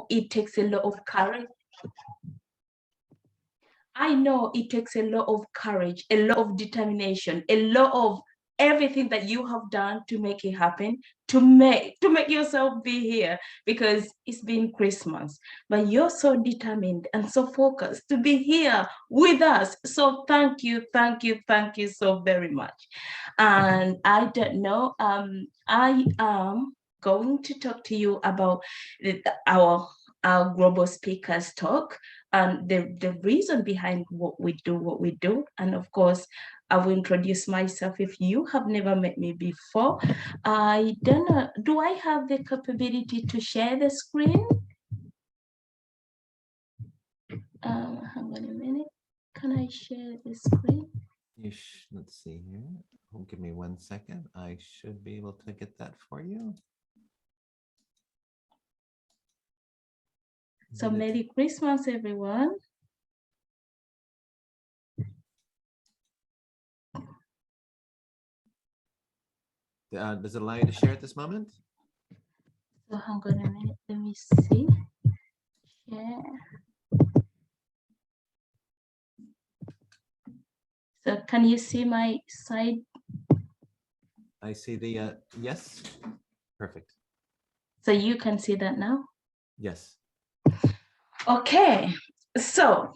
it takes a lot of courage. I know it takes a lot of courage, a lot of determination, a lot of everything that you have done to make it happen, to make yourself be here, because it's been Christmas, but you're so determined and so focused to be here with us. So thank you, thank you, thank you so very much. And I don't know, I am going to talk to you about our global speakers talk, and the reason behind what we do. And of course, I will introduce myself if you have never met me before. I don't know, do I have the capability to share the screen? Hang on a minute. Can I share the screen? Let's see here. Oh, give me 1 second. I should be able to get that for you. So Merry Christmas, everyone. Does it allow you to share at this moment? So hang on a minute, let me see. Yeah. So can you see my side? I see the, yes, perfect. So you can see that now? Yes. Okay, so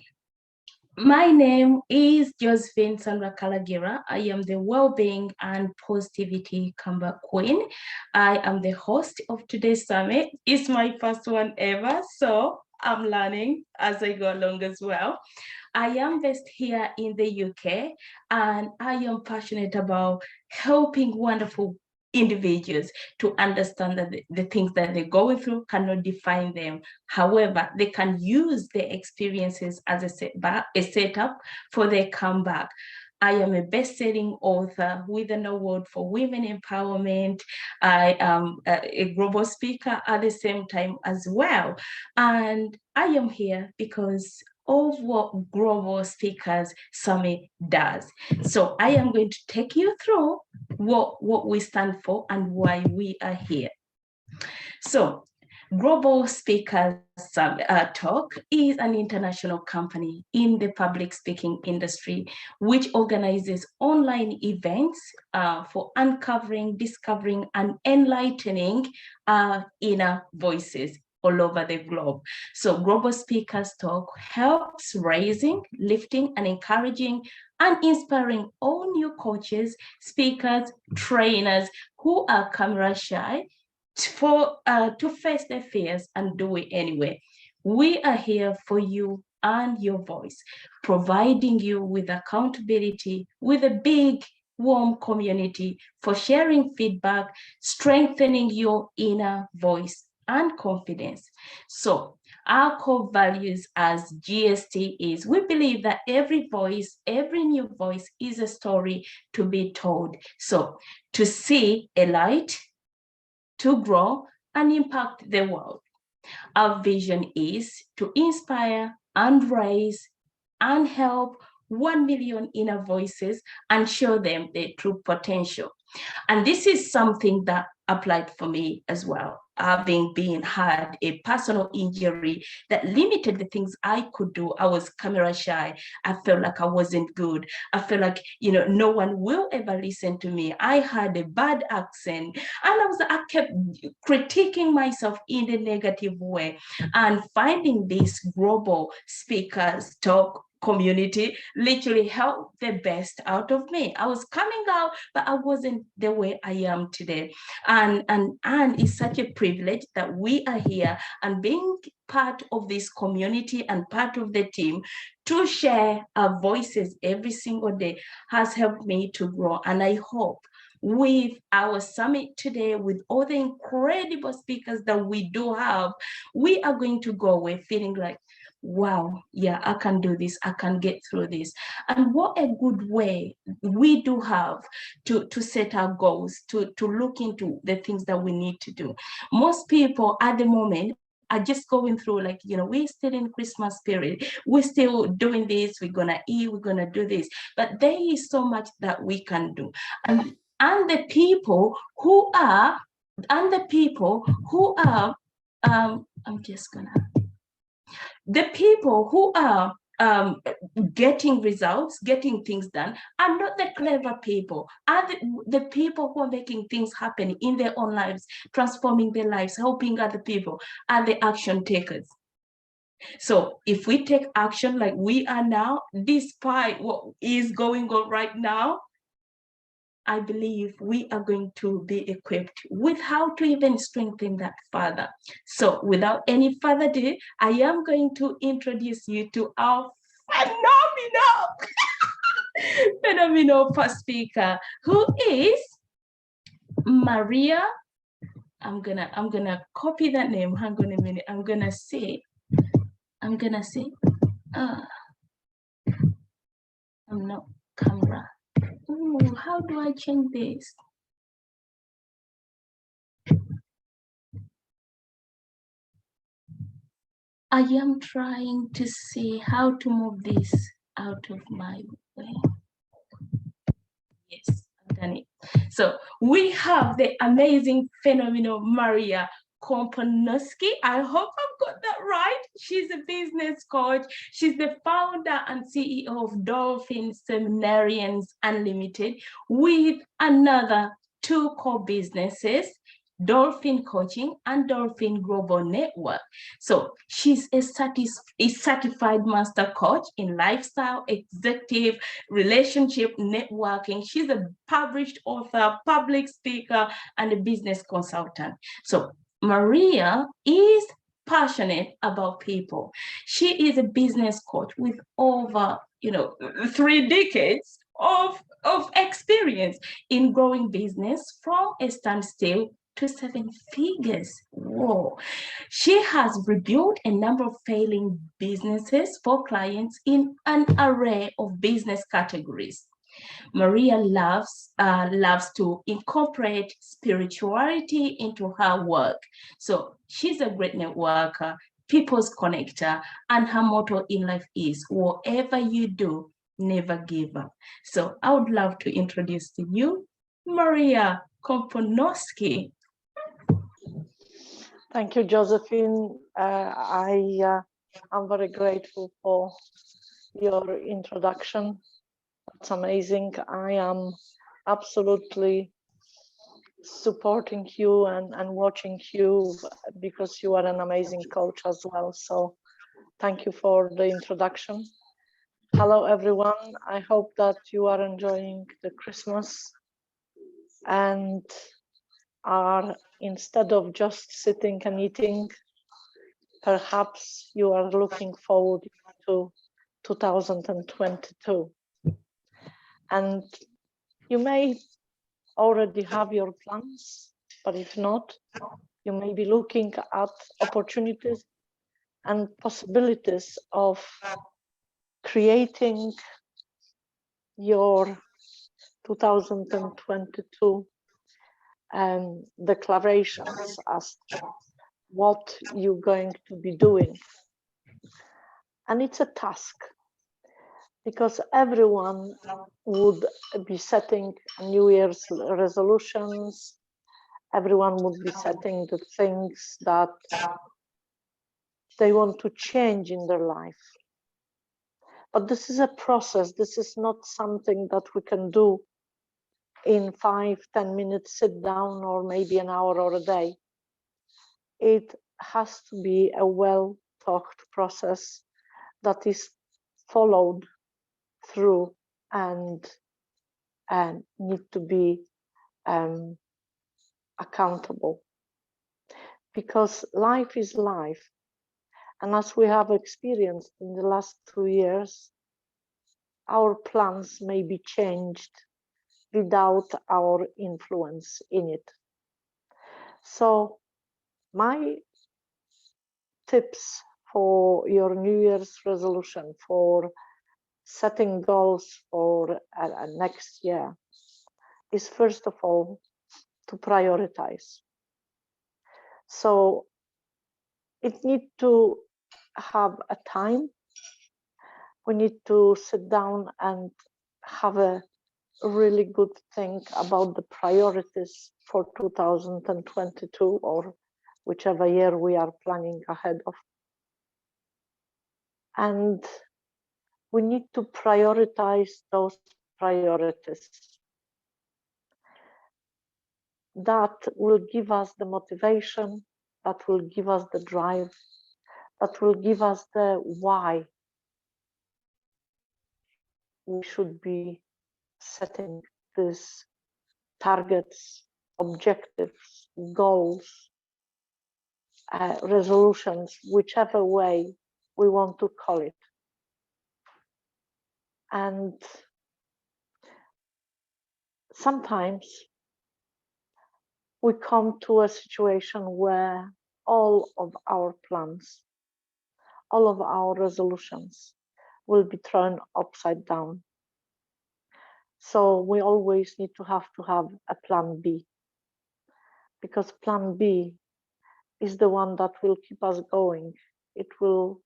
my name is Josephine Sandra Calaguera. I am the Wellbeing and Positivity Comeback Queen. I am the host of today's summit. It's my first one ever, so I'm learning as I go along as well. I am based here in the UK, and I am passionate about helping wonderful individuals to understand that the things that they're going through cannot define them. However, they can use their experiences as a setup for their comeback. I am a best-selling author with an award for women empowerment. I am a global speaker at the same time as well. And I am here because of what Global Speakers Summit does. So I am going to take you through what we stand for and why we are here. So Global Speakers Talk is an international company in the public speaking industry, which organizes online events for uncovering, discovering, and enlightening inner voices all over the globe. So Global Speakers Talk helps raising, lifting, and encouraging and inspiring all new coaches, speakers, trainers who are camera shy to face their fears and do it anyway. We are here for you and your voice, providing you with accountability, with a big, warm community for sharing feedback, strengthening your inner voice and confidence. So our core values as GST is we believe that every voice, every new voice is a story to be told. So to see a light, to grow and impact the world. Our vision is to inspire and raise and help 1 million inner voices and show them their true potential. And this is something that applied for me as well. Having had a personal injury that limited the things I could do. I was camera shy. I felt like I wasn't good. I felt like, no one will ever listen to me. I had a bad accent. And I kept critiquing myself in a negative way. And finding this global speakers talk community literally helped the best out of me. I was coming out, but I wasn't the way I am today. And it's such a privilege that we are here and being part of this community and part of the team to share our voices every single day has helped me to grow. And I hope with our summit today, with all the incredible speakers that we do have, we are going to go away feeling like, wow, yeah, I can do this, I can get through this. And what a good way we do have to set our goals, to look into the things that we need to do. Most people at the moment are just going through like, we're still in Christmas period, we're still doing this, we're gonna eat, we're gonna do this. But there is so much that we can do. And the people who are I'm just gonna, the people who are getting results, getting things done, are not the clever people, are the people who are making things happen in their own lives, transforming their lives, helping other people, are the action takers. So if we take action like we are now, despite what is going on right now, I believe we are going to be equipped with how to even strengthen that further. So without any further ado, I am going to introduce you to our phenomenal first speaker, who is Maria. I'm gonna copy that name. Hang on a minute. I'm gonna say, I'm not camera. Ooh, how do I change this? I am trying to see how to move this out of my way. Yes, I've done it. So we have the amazing, phenomenal Maria Kompanoski. I hope I've got that right. She's a business coach. She's the founder and CEO of Dolphin Seminarians Unlimited, with another two core businesses, Dolphin Coaching and Dolphin Global Network. So she's a certified master coach in lifestyle, executive, relationship, networking. She's a published author, public speaker, and a business consultant. So Maria is passionate about people. She is a business coach with over 3 decades of experience in growing business from a standstill to 7 figures. Whoa. She has reviewed a number of failing businesses for clients in an array of business categories. Maria loves to incorporate spirituality into her work. So she's a great networker, people's connector, and her motto in life is, whatever you do, never give up. So I would love to introduce to you Maria Kompanoski. Thank you, Josephine. I'm very grateful for your introduction. That's amazing. I am absolutely supporting you and watching you because you are an amazing coach as well. So thank you for the introduction. Hello, everyone. I hope that you are enjoying the Christmas and are, instead of just sitting and eating, perhaps you are looking forward to 2022. And you may already have your plans, but if not, you may be looking at opportunities and possibilities of creating your 2022 declarations as what you're going to be doing. And it's a task because everyone would be setting New Year's resolutions. Everyone would be setting the things that they want to change in their life. But this is a process. This is not something that we can do in 5-10 minutes, sit down, or maybe an hour or a day. It has to be a well-talked process that is followed through and need to be accountable, because life is life. And as we have experienced in the last 2 years, our plans may be changed without our influence in it. So my tips for your New Year's resolution, for setting goals for next year, is first of all to prioritize. So it needs to have a time. We need to sit down and have a really good think about the priorities for 2022 or whichever year we are planning ahead of. And we need to prioritize those priorities. That will give us the motivation, that will give us the drive, that will give us the why we should be setting these targets, objectives, goals, resolutions, whichever way we want to call it. And sometimes we come to a situation where all of our plans, all of our resolutions will be thrown upside down. So we always need to have a plan B, because plan B is the one that will keep us going. It will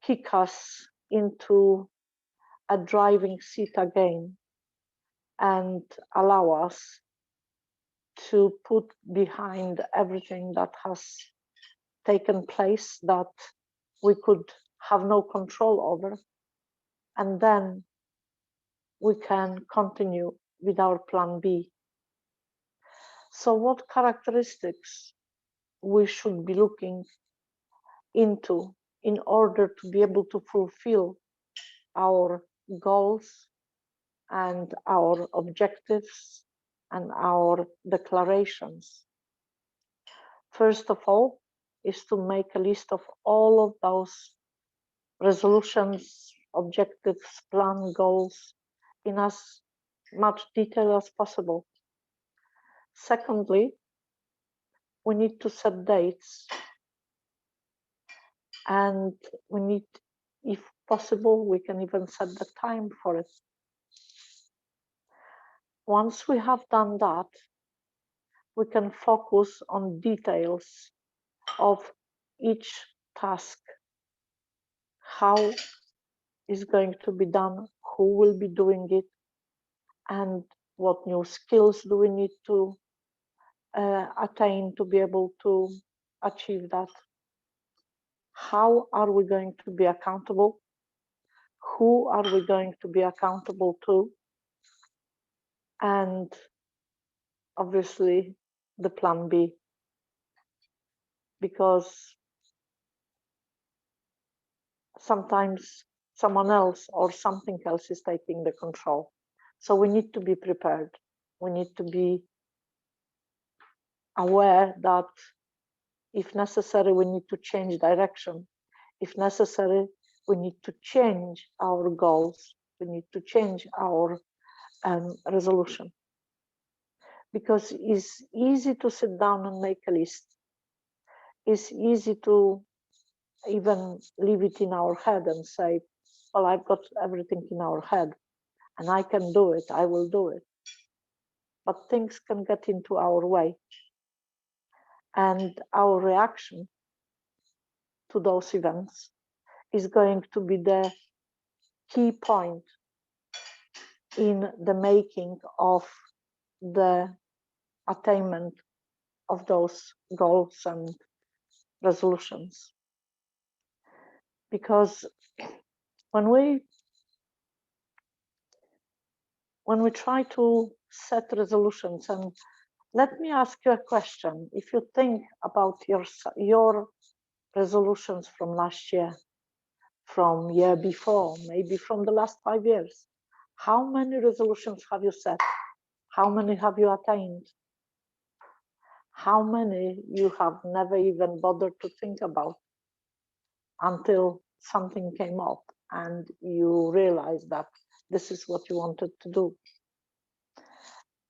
kick us into a driving seat again and allow us to put behind everything that has taken place that we could have no control over, and then we can continue with our plan B. So what characteristics we should be looking into in order to be able to fulfill our goals and our objectives and our declarations? First of all is to make a list of all of those resolutions, objectives, plan, goals in as much detail as possible. Secondly, we need to set dates, and we need, if possible, we can even set the time for it. Once we have done that, we can focus on details of each task, how is going to be done, who will be doing it, and what new skills do we need to attain to be able to achieve that. How are we going to be accountable? Who are we going to be accountable to? And obviously the plan B, because sometimes someone else or something else is taking the control. So we need to be prepared. We need to be aware that if necessary, we need to change direction. If necessary, we need to change our goals. We need to change our resolution. Because it's easy to sit down and make a list. It's easy to even leave it in our head and say, well, I've got everything in our head and I can do it, I will do it. But things can get into our way. And our reaction to those events is going to be the key point in the making of the attainment of those goals and resolutions. Because when we try to set resolutions, and let me ask you a question. If you think about your resolutions from last year, from year before, maybe from the last 5 years, how many resolutions have you set? How many have you attained? How many you have never even bothered to think about until something came up and you realized that this is what you wanted to do?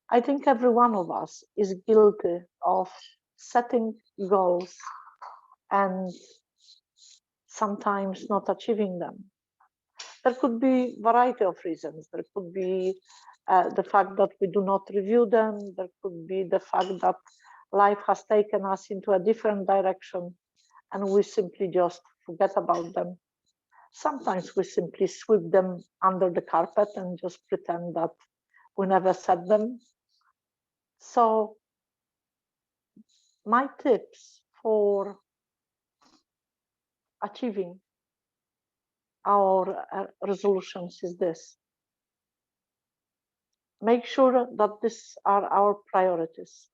I think every one of us is guilty of setting goals and sometimes not achieving them. There could be a variety of reasons. There could be the fact that we do not review them. There could be the fact that life has taken us into a different direction and we simply just forget about them. Sometimes we simply sweep them under the carpet and just pretend that we never set them. So my tips for achieving our resolutions is this. Make sure that these are our priorities.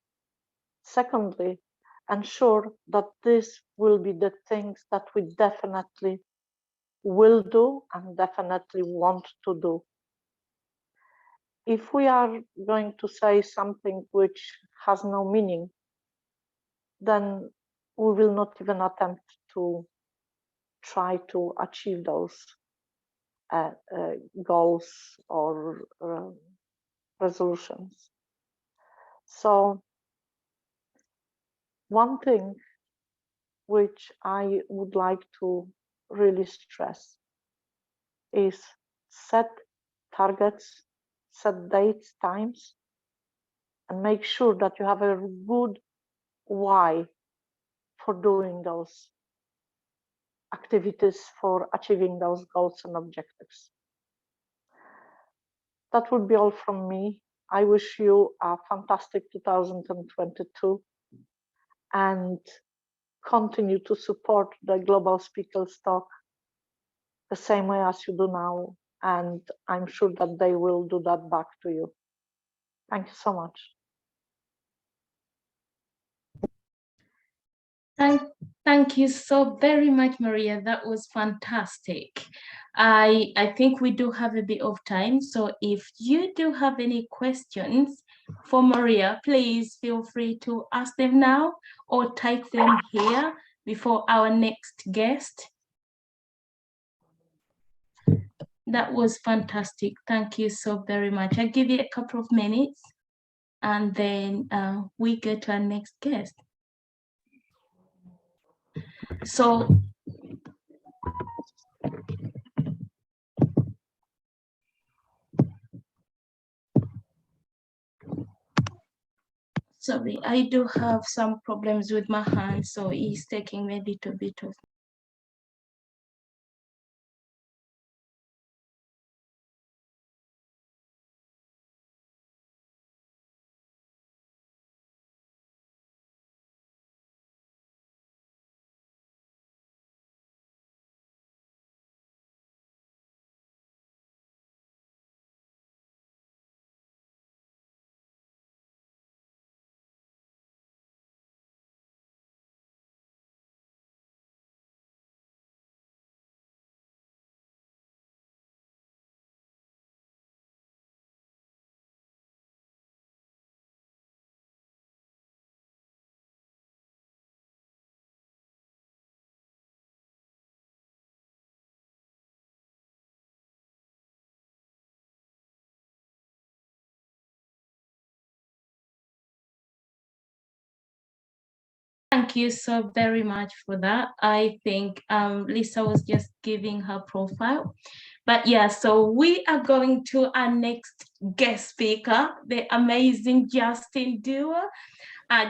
Secondly, ensure that this will be the things that we definitely will do and definitely want to do. If we are going to say something which has no meaning, then we will not even attempt to try to achieve those goals or resolutions. So one thing which I would like to really stress is set targets, set dates, times, and make sure that you have a good why for doing those activities, for achieving those goals and objectives. That would be all from me. I wish you a fantastic 2022 and continue to support the Global Speakers Talk the same way as you do now. And I'm sure that they will do that back to you. Thank you so much. Thank you so very much, Maria. That was fantastic. I think we do have a bit of time. So if you do have any questions for Maria, please feel free to ask them now or type them here before our next guest. That was fantastic. Thank you so very much. I'll give you a couple of minutes and then we go to our next guest. So sorry, I do have some problems with my hand, so it's taking me a little bit of. Thank you so very much for that. I think Lisa was just giving her profile. But yeah, so we are going to our next guest speaker, the amazing Justin Dewar.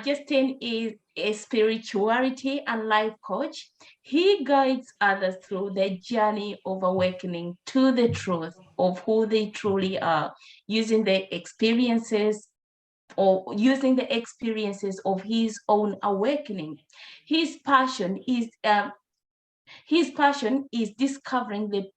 Justin is a spirituality and life coach. He guides others through the journey of awakening to the truth of who they truly are, using the experiences of his own awakening. His passion is discovering the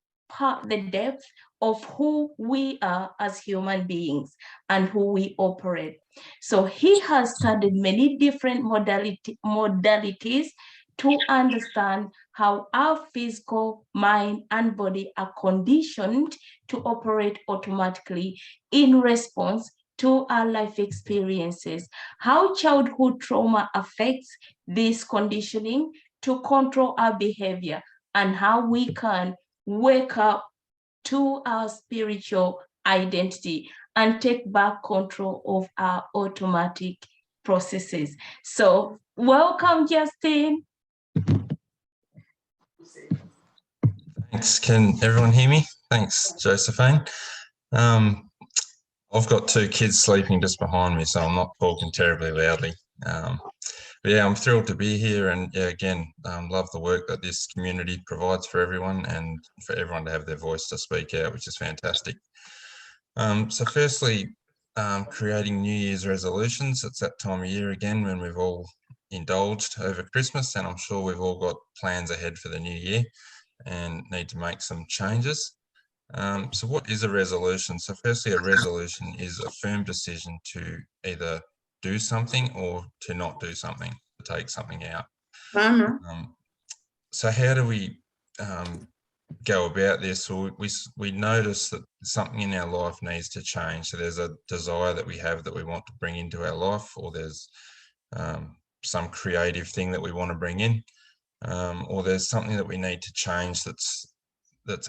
depth of who we are as human beings and who we operate. So he has studied many different modalities to understand how our physical, mind, and body are conditioned to operate automatically in response to our life experiences, how childhood trauma affects this conditioning to control our behavior, and how we can wake up to our spiritual identity and take back control of our automatic processes. So welcome, Justin. Thanks. Can everyone hear me? Thanks, Josephine. I've got two kids sleeping just behind me, so I'm not talking terribly loudly. But yeah, I'm thrilled to be here, and yeah, again, love the work that this community provides for everyone and for everyone to have their voice to speak out, which is fantastic. So firstly, creating New Year's resolutions. It's that time of year again when we've all, indulged over Christmas, and I'm sure we've all got plans ahead for the new year and need to make some changes. So what is a resolution? So firstly, a resolution is a firm decision to either do something or to not do something, to take something out. So how do we go about this? Or we notice that something in our life needs to change. So there's a desire that we have that we want to bring into our life, or there's some creative thing that we want to bring in, or there's something that we need to change that's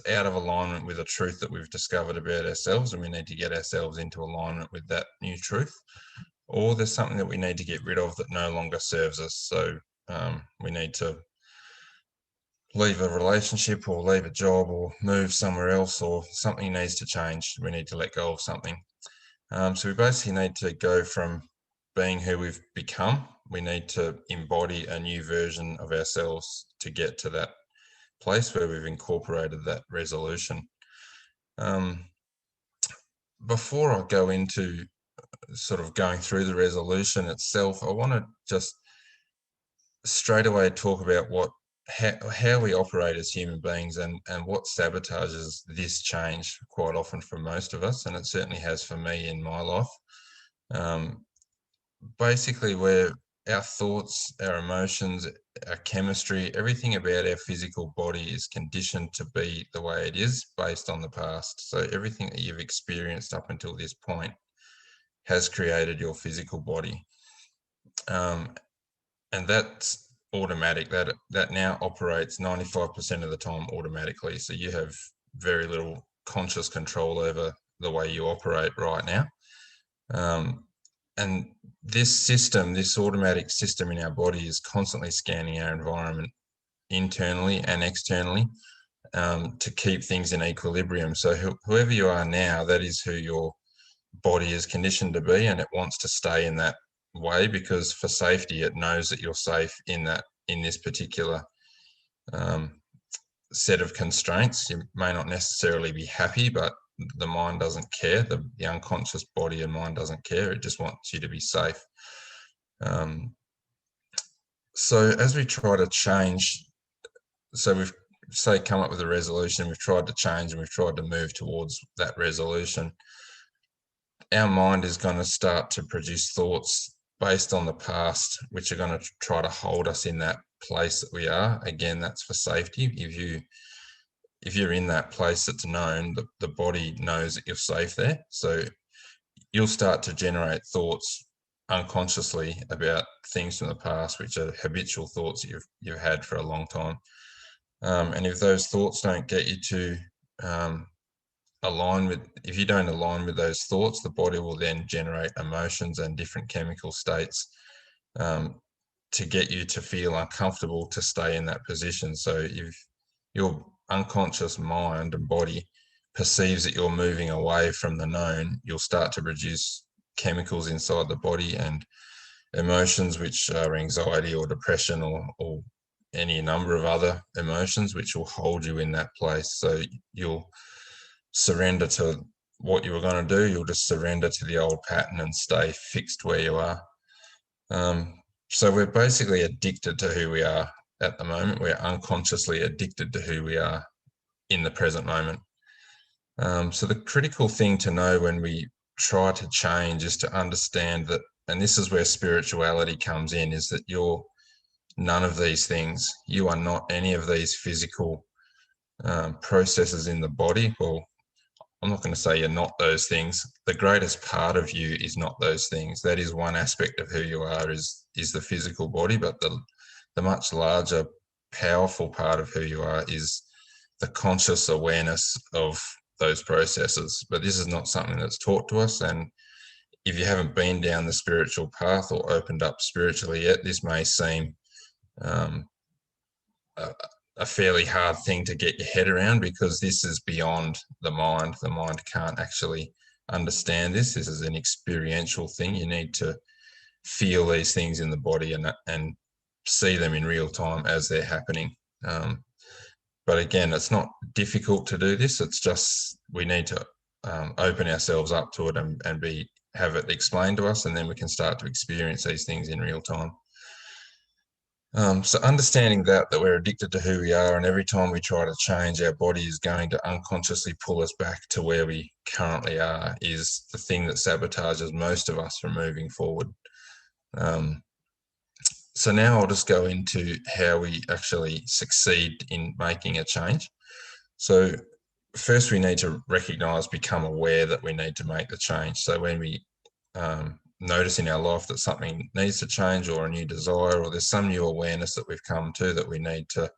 out of alignment with a truth that we've discovered about ourselves, and we need to get ourselves into alignment with that new truth. Or there's something that we need to get rid of that no longer serves us. So we need to leave a relationship or leave a job or move somewhere else, or something needs to change. We need to let go of something. So we basically need to go from being who we've become. We need to embody a new version of ourselves to get to that place where we've incorporated that resolution. Before I go into sort of going through the resolution itself, I want to just straight away talk about how we operate as human beings and what sabotages this change quite often for most of us, and it certainly has for me in my life. Basically, where our thoughts, our emotions, our chemistry, everything about our physical body is conditioned to be the way it is based on the past. So everything that you've experienced up until this point has created your physical body. And that's automatic. That now operates 95% of the time automatically. So you have very little conscious control over the way you operate right now. And this system, this automatic system in our body, is constantly scanning our environment internally and externally to keep things in equilibrium. So whoever you are now, that is who your body is conditioned to be, and it wants to stay in that way because for safety, it knows that you're safe in this particular set of constraints. You may not necessarily be happy, but the mind doesn't care. The unconscious body and mind doesn't care. It just wants you to be safe. So as we try to change, so we've come up with a resolution, we've tried to change and we've tried to move towards that resolution. Our mind is going to start to produce thoughts based on the past, which are going to try to hold us in that place that we are. Again, that's for safety. If you're in that place that's known, the body knows that you're safe there. So you'll start to generate thoughts unconsciously about things from the past, which are habitual thoughts that you've had for a long time. And if those thoughts don't get you to if you don't align with those thoughts, the body will then generate emotions and different chemical states to get you to feel uncomfortable to stay in that position. So if your unconscious mind and body perceives that you're moving away from the known, you'll start to produce chemicals inside the body and emotions, which are anxiety or depression or any number of other emotions, which will hold you in that place. So you'll surrender to what you were going to do. You'll just surrender to the old pattern and stay fixed where you are. So we're basically addicted to who we are at the moment. We're unconsciously addicted to who we are in the present moment. So the critical thing to know when we try to change is to understand that, and this is where spirituality comes in, is that you're none of these things. You are not any of these physical processes in the body. Well, I'm not going to say you're not those things. The greatest part of you is not those things. That is one aspect of who you are, is the physical body, but the much larger, powerful part of who you are is the conscious awareness of those processes. But this is not something that's taught to us. And if you haven't been down the spiritual path or opened up spiritually yet, this may seem a fairly hard thing to get your head around, because this is beyond the mind. The mind can't actually understand this. This is an experiential thing. You need to feel these things in the body and see them in real time as they're happening. But again, it's not difficult to do this. It's just we need to open ourselves up to it and have it explained to us, and then we can start to experience these things in real time. So understanding that we're addicted to who we are, and every time we try to change, our body is going to unconsciously pull us back to where we currently are, is the thing that sabotages most of us from moving forward. So now I'll just go into how we actually succeed in making a change. So first we need to recognize, become aware that we need to make the change. So when we notice in our life that something needs to change, or a new desire, or there's some new awareness that we've come to that we need to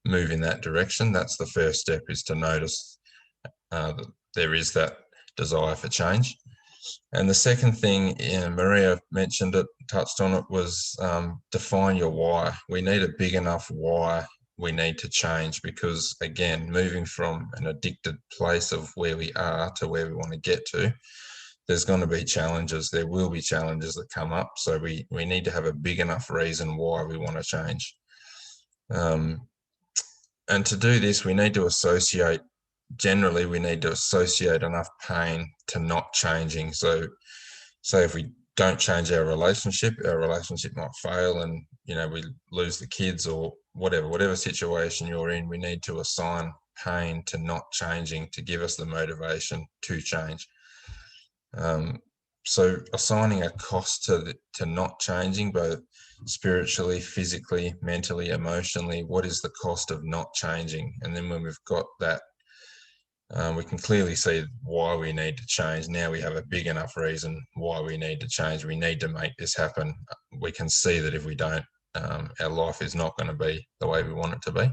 move in that direction, that's the first step, is to notice that there is that desire for change. And the second thing, Maria mentioned it, touched on it, was define your why. We need a big enough why we need to change, because again, moving from an addicted place of where we are to where we want to get to, there's going to be challenges. There will be challenges that come up. So we need to have a big enough reason why we want to change. And to do this, we need to associate, generally we need to associate enough pain to not changing. So say if we don't change our relationship might fail, and we lose the kids, or whatever situation you're in, we need to assign pain to not changing to give us the motivation to change. So assigning a cost to not changing, both spiritually, physically, mentally, emotionally, what is the cost of not changing? And then when we've got that, we can clearly see why we need to change. Now we have a big enough reason why we need to change. We need to make this happen. We can see that if we don't, our life is not going to be the way we want it to be.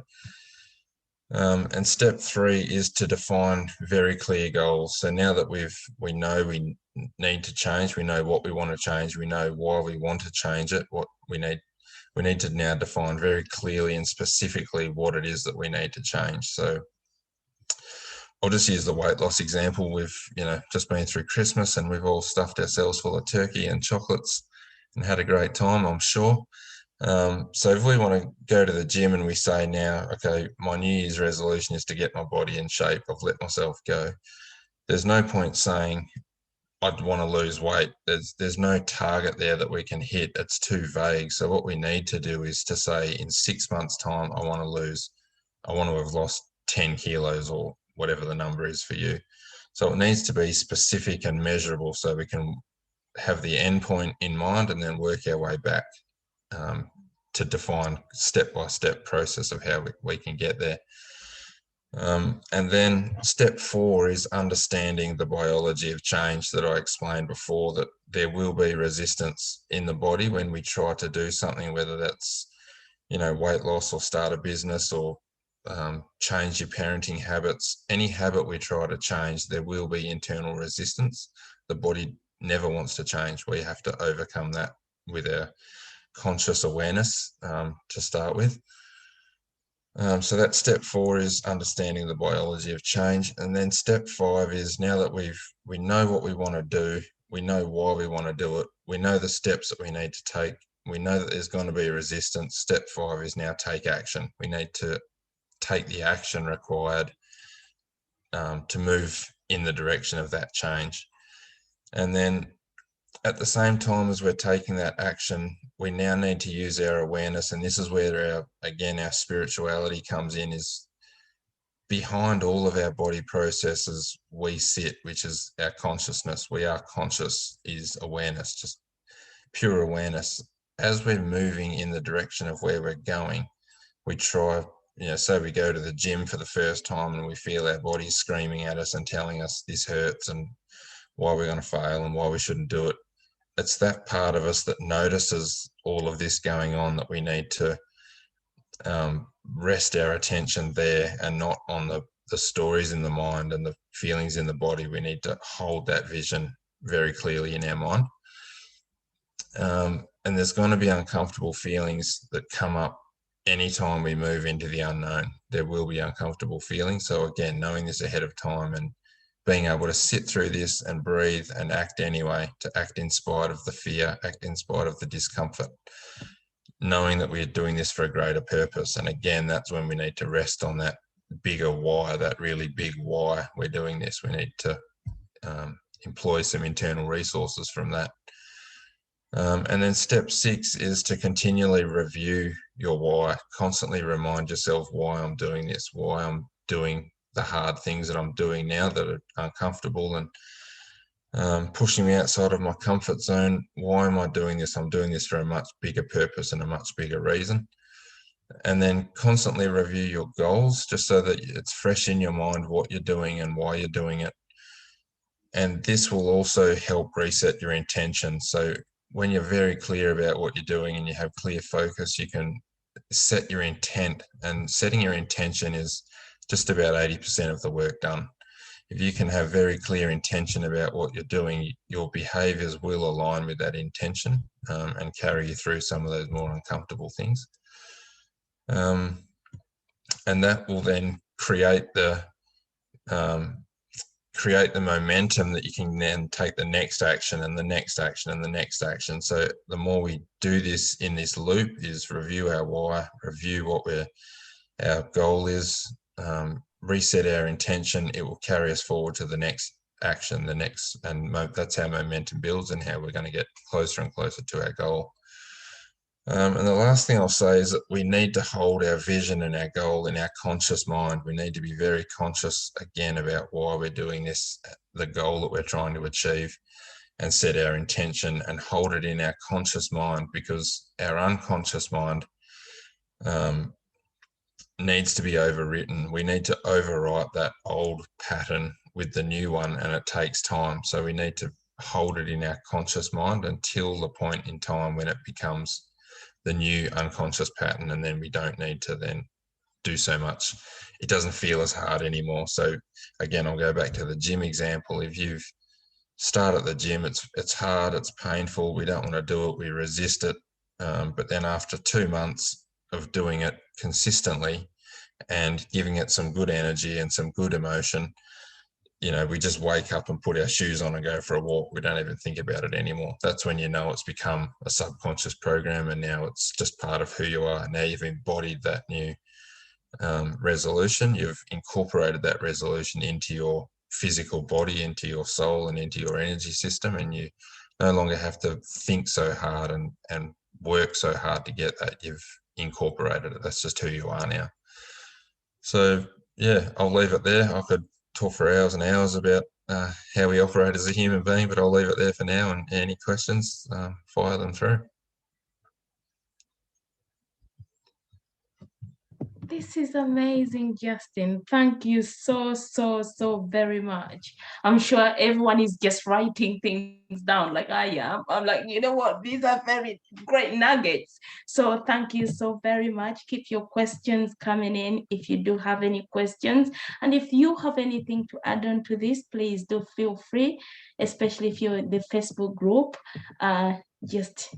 And step 3 is to define very clear goals. So now that we know we need to change, we know what we want to change, we know why we want to change it, what we need to now define very clearly and specifically what it is that we need to change. So I'll just use the weight loss example. We've just been through Christmas, and we've all stuffed ourselves full of turkey and chocolates and had a great time, I'm sure. So if we want to go to the gym and we say now, okay, my New Year's resolution is to get my body in shape, I've let myself go, there's no point saying I'd want to lose weight. There's no target there that we can hit. It's too vague. So what we need to do is to say, in 6 months' time, I want to have lost 10 kilos, or whatever the number is for you. So it needs to be specific and measurable, so we can have the end point in mind and then work our way back to define step-by-step process of how we can get there. And then step 4 is understanding the biology of change that I explained before, that there will be resistance in the body when we try to do something, whether that's, weight loss, or start a business, or change your parenting habits. Any habit we try to change, there will be internal resistance. The body never wants to change. We have to overcome that with our conscious awareness to start with. So that step 4 is understanding the biology of change. And then step 5 is, now that we know what we want to do, we know why we want to do it, we know the steps that we need to take, we know that there's going to be resistance. Step 5 is now take action. We need to take the action required to move in the direction of that change. And then at the same time as we're taking that action, we now need to use our awareness. And this is where our spirituality comes in, is behind all of our body processes we sit, which is our consciousness. We are conscious, is awareness, just pure awareness. As we're moving in the direction of where we're going, we try, say we go to the gym for the first time and we feel our body screaming at us and telling us this hurts and why we're going to fail and why we shouldn't do it. It's that part of us that notices all of this going on that we need to rest our attention there, and not on the stories in the mind and the feelings in the body. We need to hold that vision very clearly in our mind. And there's going to be uncomfortable feelings that come up anytime we move into the unknown. There will be uncomfortable feelings. So again, knowing this ahead of time and being able to sit through this and breathe and act anyway, to act in spite of the fear, act in spite of the discomfort, knowing that we're doing this for a greater purpose. And again, that's when we need to rest on that bigger why, that really big why we're doing this. We need to employ some internal resources from that. And then step 6 is to continually review your why. Constantly remind yourself why I'm doing this, why I'm doing the hard things that I'm doing now that are uncomfortable and pushing me outside of my comfort zone. Why am I doing this? I'm doing this for a much bigger purpose and a much bigger reason. And then constantly review your goals, just so that it's fresh in your mind what you're doing and why you're doing it. And this will also help reset your intention. So when you're very clear about what you're doing and you have clear focus, you can set your intent, and setting your intention is just about 80% of the work done. If you can have very clear intention about what you're doing, your behaviors will align with that intention and carry you through some of those more uncomfortable things. And that will then create the momentum that you can then take the next action and the next action and the next action. So the more we do this in this loop, is review our why, review what our goal is, reset our intention, it will carry us forward to the next action, and that's how momentum builds and how we're going to get closer and closer to our goal. And the last thing I'll say is that we need to hold our vision and our goal in our conscious mind. We need to be very conscious again about why we're doing this, the goal that we're trying to achieve, and set our intention and hold it in our conscious mind, because our unconscious mind needs to be overwritten. We need to overwrite that old pattern with the new one, and it takes time. So we need to hold it in our conscious mind until the point in time when it becomes the new unconscious pattern, and then we don't need to then do so much. It doesn't feel as hard anymore. So again, I'll go back to the gym example. If you've started the gym, it's hard, it's painful, we don't want to do it, we resist it. But then after 2 months of doing it consistently and giving it some good energy and some good emotion, we just wake up and put our shoes on and go for a walk. We don't even think about it anymore. That's when you know it's become a subconscious program, and now it's just part of who you are. Now you've embodied that new resolution. You've incorporated that resolution into your physical body, into your soul, and into your energy system, and you no longer have to think so hard and work so hard to get that. You've incorporated it. That's just who you are now. So yeah, I'll leave it there. I could talk for hours and hours about how we operate as a human being, but I'll leave it there for now, and any questions, fire them through. This is amazing, Justin. Thank you so very much. I'm sure everyone is just writing things down like I am. I'm like, you know what? These are very great nuggets. So thank you so very much. Keep your questions coming in if you do have any questions. And if you have anything to add on to this, please do feel free, especially if you're in the Facebook group. Just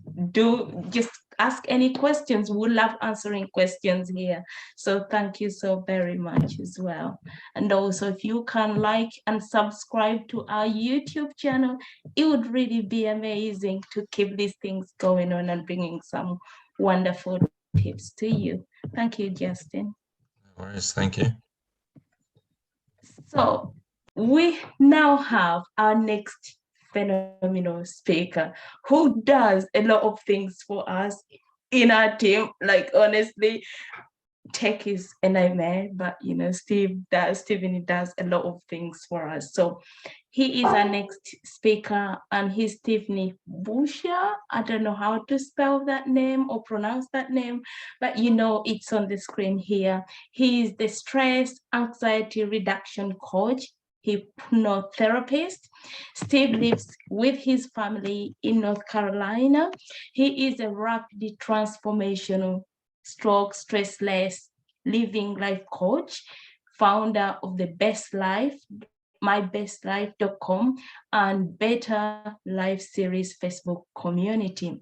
ask any questions. We love answering questions here. So thank you so very much as well. And also, if you can like and subscribe to our YouTube channel, it would really be amazing to keep these things going on and bringing some wonderful tips to you. Thank you, Justin. No worries, thank you. So we now have our next phenomenal speaker who does a lot of things for us in our team. Like, honestly, tech is a nightmare, but Stephen does a lot of things for us. So he is our next speaker, and he's Stephanie Busha. I don't know how to spell that name or pronounce that name, but it's on the screen here. He is the stress anxiety reduction coach, hypnotherapist. Steve lives with his family in North Carolina. He is a rapid transformational stressless living life coach, founder of the Best Life, mybestlife.com, and Better Life series Facebook community.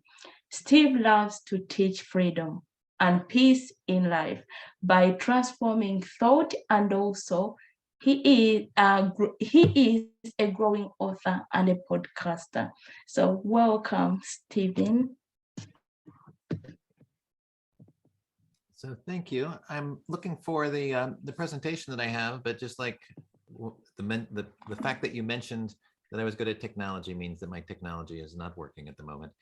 Steve loves to teach freedom and peace in life by transforming thought, and also he is a growing author and a podcaster. So welcome, Stephen. So thank you. I'm looking for the presentation that I have, but just like the fact that you mentioned that I was good at technology means that my technology is not working at the moment.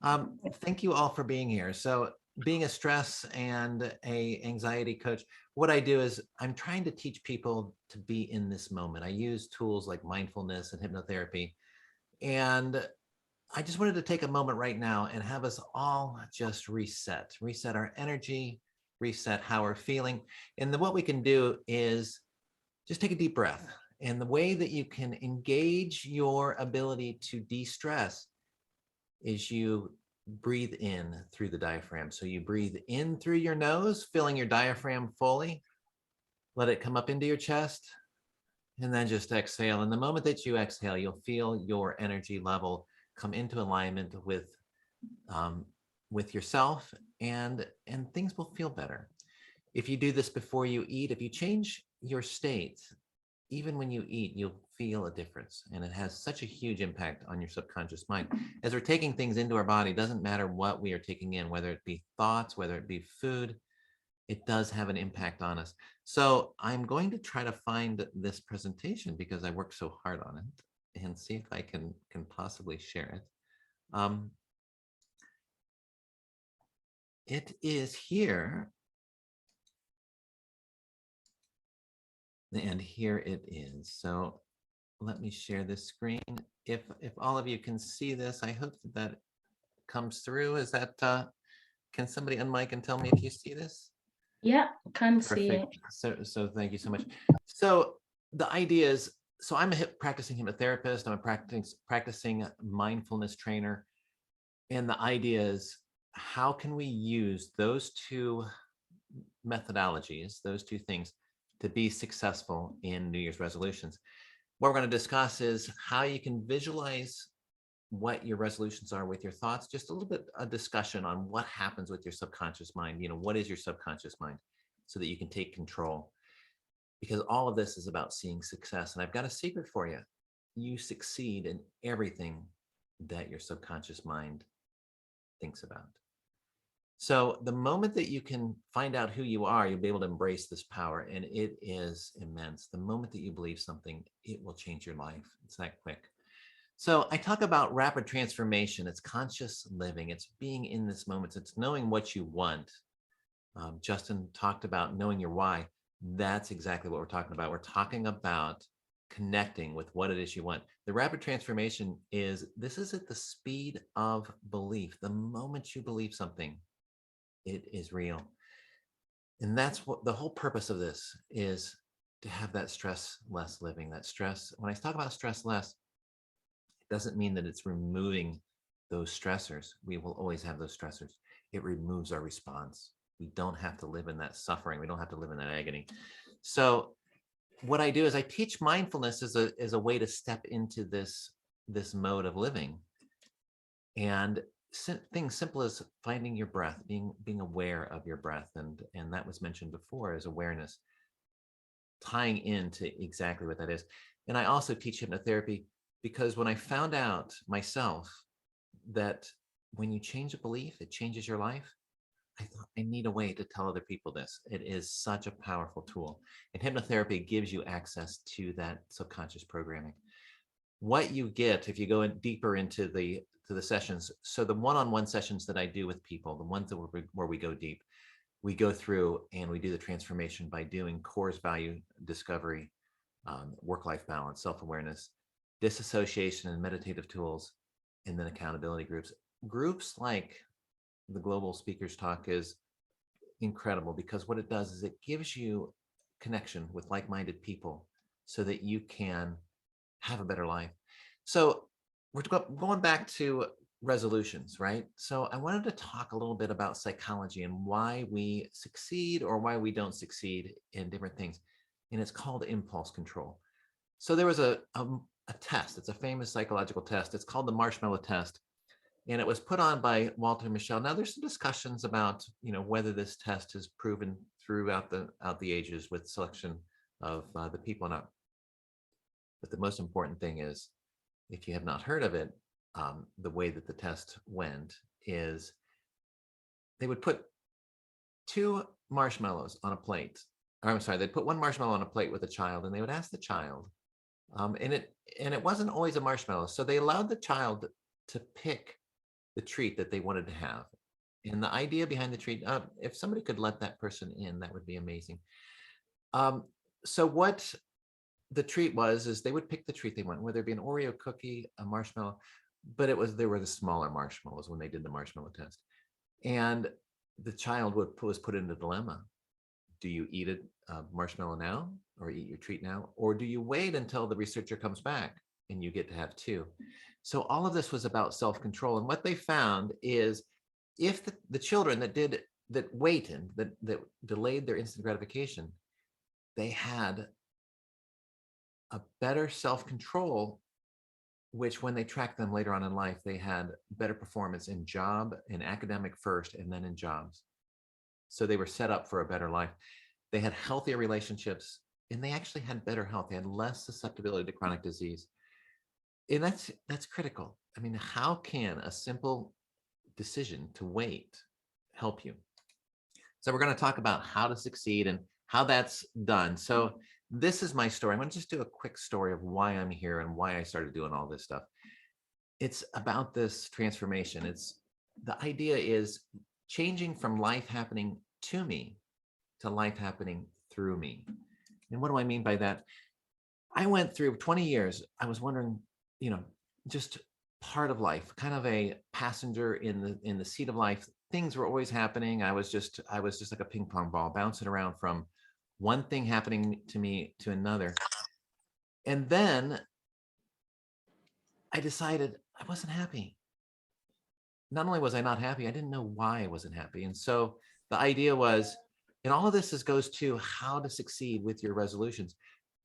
Thank you all for being here. So being a stress and a anxiety coach, what I do is I'm trying to teach people to be in this moment. I use tools like mindfulness and hypnotherapy. And I just wanted to take a moment right now and have us all just reset our energy, reset how we're feeling. And then what we can do is just take a deep breath. And the way that you can engage your ability to de-stress is you breathe in through the diaphragm. So you breathe in through your nose, filling your diaphragm fully, let it come up into your chest, and then just exhale. And the moment that you exhale, you'll feel your energy level come into alignment with yourself, and things will feel better. If you do this before you eat, if you change your state, even when you eat, you'll feel a difference. And it has such a huge impact on your subconscious mind. As we're taking things into our body, it doesn't matter what we are taking in, whether it be thoughts, whether it be food, it does have an impact on us. So I'm going to try to find this presentation because I worked so hard on it, and see if I can possibly share it. It is here. And here it is. So let me share this screen. If all of you can see this, I hope that comes through. Is that, can somebody unmic and tell me if you see this? Yeah, can see it. Perfect. So thank you so much. So the idea is, so I'm a practicing hypnotherapist. I'm a practicing mindfulness trainer. And the idea is, how can we use those two methodologies, those two things, to be successful in New Year's resolutions? What we're going to discuss is how you can visualize what your resolutions are with your thoughts, just a little bit of discussion on what happens with your subconscious mind. You know, what is your subconscious mind, so that you can take control, because all of this is about seeing success. And I've got a secret for you. You succeed in everything that your subconscious mind thinks about. So the moment that you can find out who you are, you'll be able to embrace this power, and it is immense. The moment that you believe something, it will change your life. It's that quick. So I talk about rapid transformation. It's conscious living. It's being in this moment. It's knowing what you want. Justin talked about knowing your why. That's exactly what we're talking about. We're talking about connecting with what it is you want. The rapid transformation is, this is at the speed of belief. The moment you believe something, it is real. And that's what the whole purpose of this is, to have that stress less living. That stress, when I talk about stress less, it doesn't mean that it's removing those stressors. We will always have those stressors. It removes our response. We don't have to live in that suffering. We don't have to live in that agony. So what I do is I teach mindfulness as a way to step into this mode of living. And things simple as finding your breath, being aware of your breath, and that was mentioned before as awareness, tying into exactly what that is. And I also teach hypnotherapy, because when I found out myself that when you change a belief, it changes your life, I thought, I need a way to tell other people this. It is such a powerful tool, and hypnotherapy gives you access to that subconscious programming. What you get if you go in deeper into the sessions, so the one-on-one sessions that I do with people, the ones that where we go deep, we go through and we do the transformation by doing course value discovery, work-life balance, self-awareness, disassociation and meditative tools, and then accountability groups. Groups like the Global Speakers Talk is incredible, because what it does is it gives you connection with like-minded people so that you can have a better life. So we're going back to resolutions, right? So I wanted to talk a little bit about psychology and why we succeed or why we don't succeed in different things. And it's called impulse control. So there was a test. It's a famous psychological test. It's called the Marshmallow Test. And it was put on by Walter Mischel. Now there's some discussions about, you know, whether this test is proven throughout the ages with selection of the people or not. But the most important thing is, if you have not heard of it, the way that the test went is they would put 2 marshmallows on a plate. Or I'm sorry, they'd put 1 marshmallow on a plate with a child, and they would ask the child, and it wasn't always a marshmallow. So they allowed the child to pick the treat that they wanted to have. And the idea behind the treat, if somebody could let that person in, that would be amazing. So what the treat was, is they would pick the treat they want, whether it be an Oreo cookie, a marshmallow, but there were the smaller marshmallows when they did the marshmallow test. And the child was put in a dilemma. Do you eat a marshmallow now, or eat your treat now? Or do you wait until the researcher comes back and you get to have two? So all of this was about self-control. And what they found is, if the children that waited, that delayed their instant gratification, they had a better self-control, which when they tracked them later on in life, they had better performance in academic first, and then in jobs. So they were set up for a better life. They had healthier relationships, and they actually had better health. They had less susceptibility to chronic disease. And that's critical. I mean, how can a simple decision to wait help you? So we're going to talk about how to succeed and how that's done. So this is my story. I'm going to just do a quick story of why I'm here and why I started doing all this stuff. It's about this transformation. The idea is changing from life happening to me to life happening through me. And what do I mean by that? I went through 20 years. I was wondering, just part of life, kind of a passenger in the seat of life. Things were always happening. I was just like a ping pong ball, bouncing around from one thing happening to me to another. And then I decided I wasn't happy. Not only was I not happy, I didn't know why I wasn't happy. And so the idea was, and all of this goes to how to succeed with your resolutions.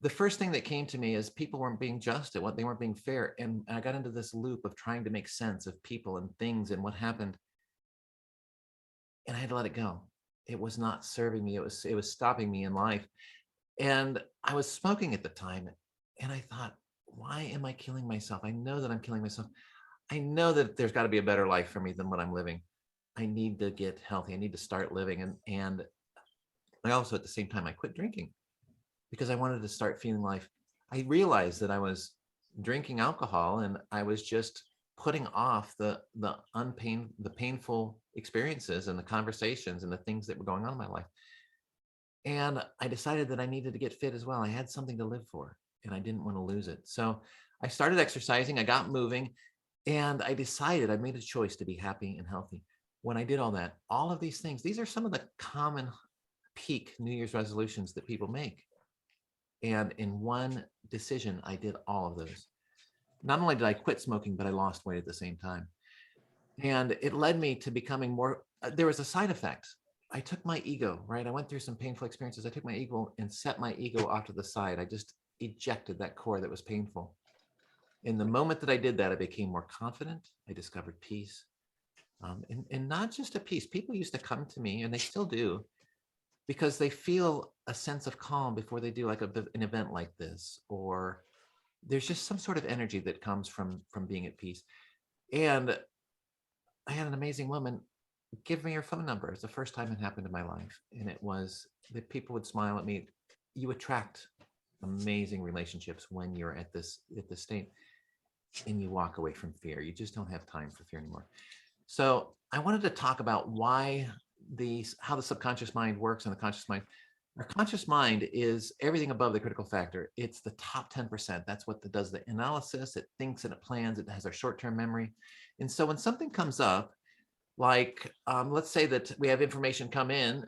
The first thing that came to me is people weren't being just at what they weren't being fair. And I got into this loop of trying to make sense of people and things and what happened. And I had to let it go. It was not serving me. It was stopping me in life. And I was smoking at the time. And I thought, why am I killing myself? I know that I'm killing myself. I know that there's got to be a better life for me than what I'm living. I need to get healthy. I need to start living. And I also, at the same time, I quit drinking because I wanted to start feeling life. I realized that I was drinking alcohol and I was just putting off the painful experiences and the conversations and the things that were going on in my life. And I decided that I needed to get fit as well. I had something to live for and I didn't want to lose it. So I started exercising, I got moving, and I made a choice to be happy and healthy. When I did all that, all of these things, these are some of the common peak New Year's resolutions that people make. And in one decision, I did all of those. Not only did I quit smoking, but I lost weight at the same time. And it led me to becoming more, there was a side effect. I took my ego, right? I went through some painful experiences. I took my ego and set my ego off to the side. I just ejected that core that was painful. In the moment that I did that, I became more confident. I discovered peace. And not just a peace. People used to come to me, and they still do, because they feel a sense of calm before they do like an event like this, or there's just some sort of energy that comes from being at peace. And I had an amazing woman give me her phone number. It's the first time it happened in my life. And it was that people would smile at me. You attract amazing relationships when you're at this state, and you walk away from fear. You just don't have time for fear anymore. So I wanted to talk about how the subconscious mind works and the conscious mind. Our conscious mind is everything above the critical factor. It's the top 10%. That's what does the analysis. It thinks and it plans. It has our short-term memory. And so when something comes up, like let's say that we have information come in,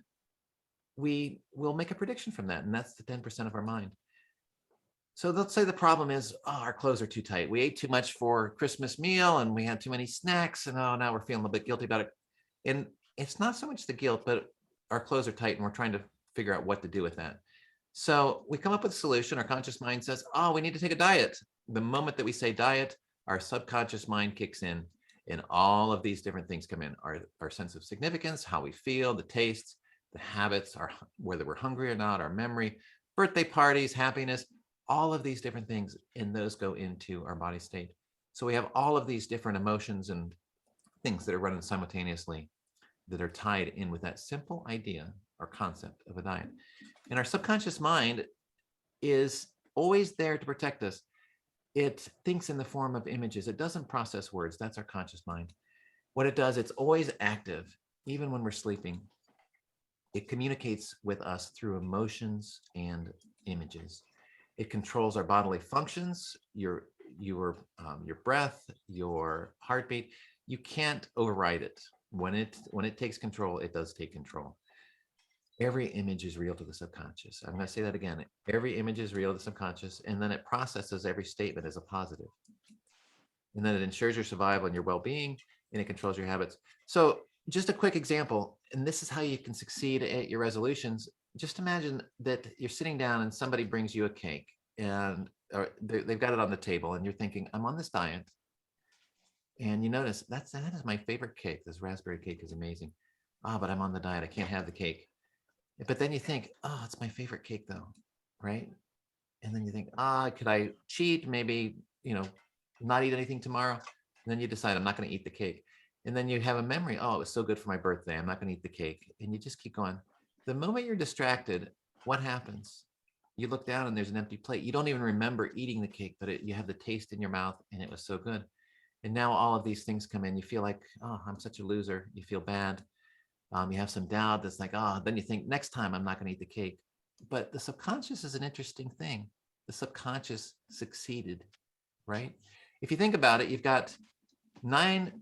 we will make a prediction from that. And that's the 10% of our mind. So let's say the problem is, our clothes are too tight. We ate too much for Christmas meal and we had too many snacks, and now we're feeling a bit guilty about it. And it's not so much the guilt, but our clothes are tight and we're trying to figure out what to do with that. So we come up with a solution. Our conscious mind says, we need to take a diet. The moment that we say diet, our subconscious mind kicks in, and all of these different things come in. Our sense of significance, how we feel, the tastes, the habits, whether we're hungry or not, our memory, birthday parties, happiness, all of these different things, and those go into our body state. So we have all of these different emotions and things that are running simultaneously that are tied in with that simple idea or concept of a diet. And our subconscious mind is always there to protect us. It thinks in the form of images. It doesn't process words. That's our conscious mind. What it does, it's always active, even when we're sleeping. It communicates with us through emotions and images. It controls our bodily functions, your breath, your heartbeat. You can't override it. When it takes control, it does take control. Every image is real to the subconscious. I'm going to say that again. Every image is real to the subconscious, and then it processes every statement as a positive. And then it ensures your survival and your well-being, and it controls your habits. So just a quick example, and this is how you can succeed at your resolutions. Just imagine that you're sitting down and somebody brings you a cake, and they've got it on the table, and you're thinking, I'm on this diet. And you notice that is my favorite cake. This raspberry cake is amazing. But I'm on the diet. I can't have the cake. But then you think, oh, it's my favorite cake though, right? And then you think, could I cheat? Maybe, not eat anything tomorrow. And then you decide I'm not going to eat the cake. And then you have a memory, oh, it was so good for my birthday. I'm not going to eat the cake. And you just keep going. The moment you're distracted, what happens? You look down and there's an empty plate. You don't even remember eating the cake, but you have the taste in your mouth and it was so good. And now all of these things come in. You feel like, oh, I'm such a loser. You feel bad. You have some doubt that's like, then you think next time I'm not going to eat the cake. But the subconscious is an interesting thing. The subconscious succeeded, right? If you think about it, you've got 90%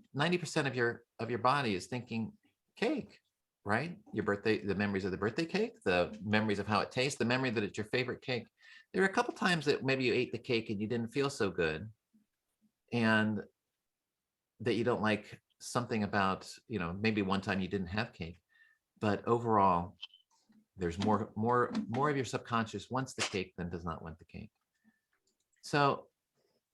of your body is thinking cake, right? Your birthday, the memories of the birthday cake, the memories of how it tastes, the memory that it's your favorite cake. There are a couple times that maybe you ate the cake and you didn't feel so good, and that you don't like something about, maybe one time you didn't have cake, but overall, there's more of your subconscious wants the cake than does not want the cake. So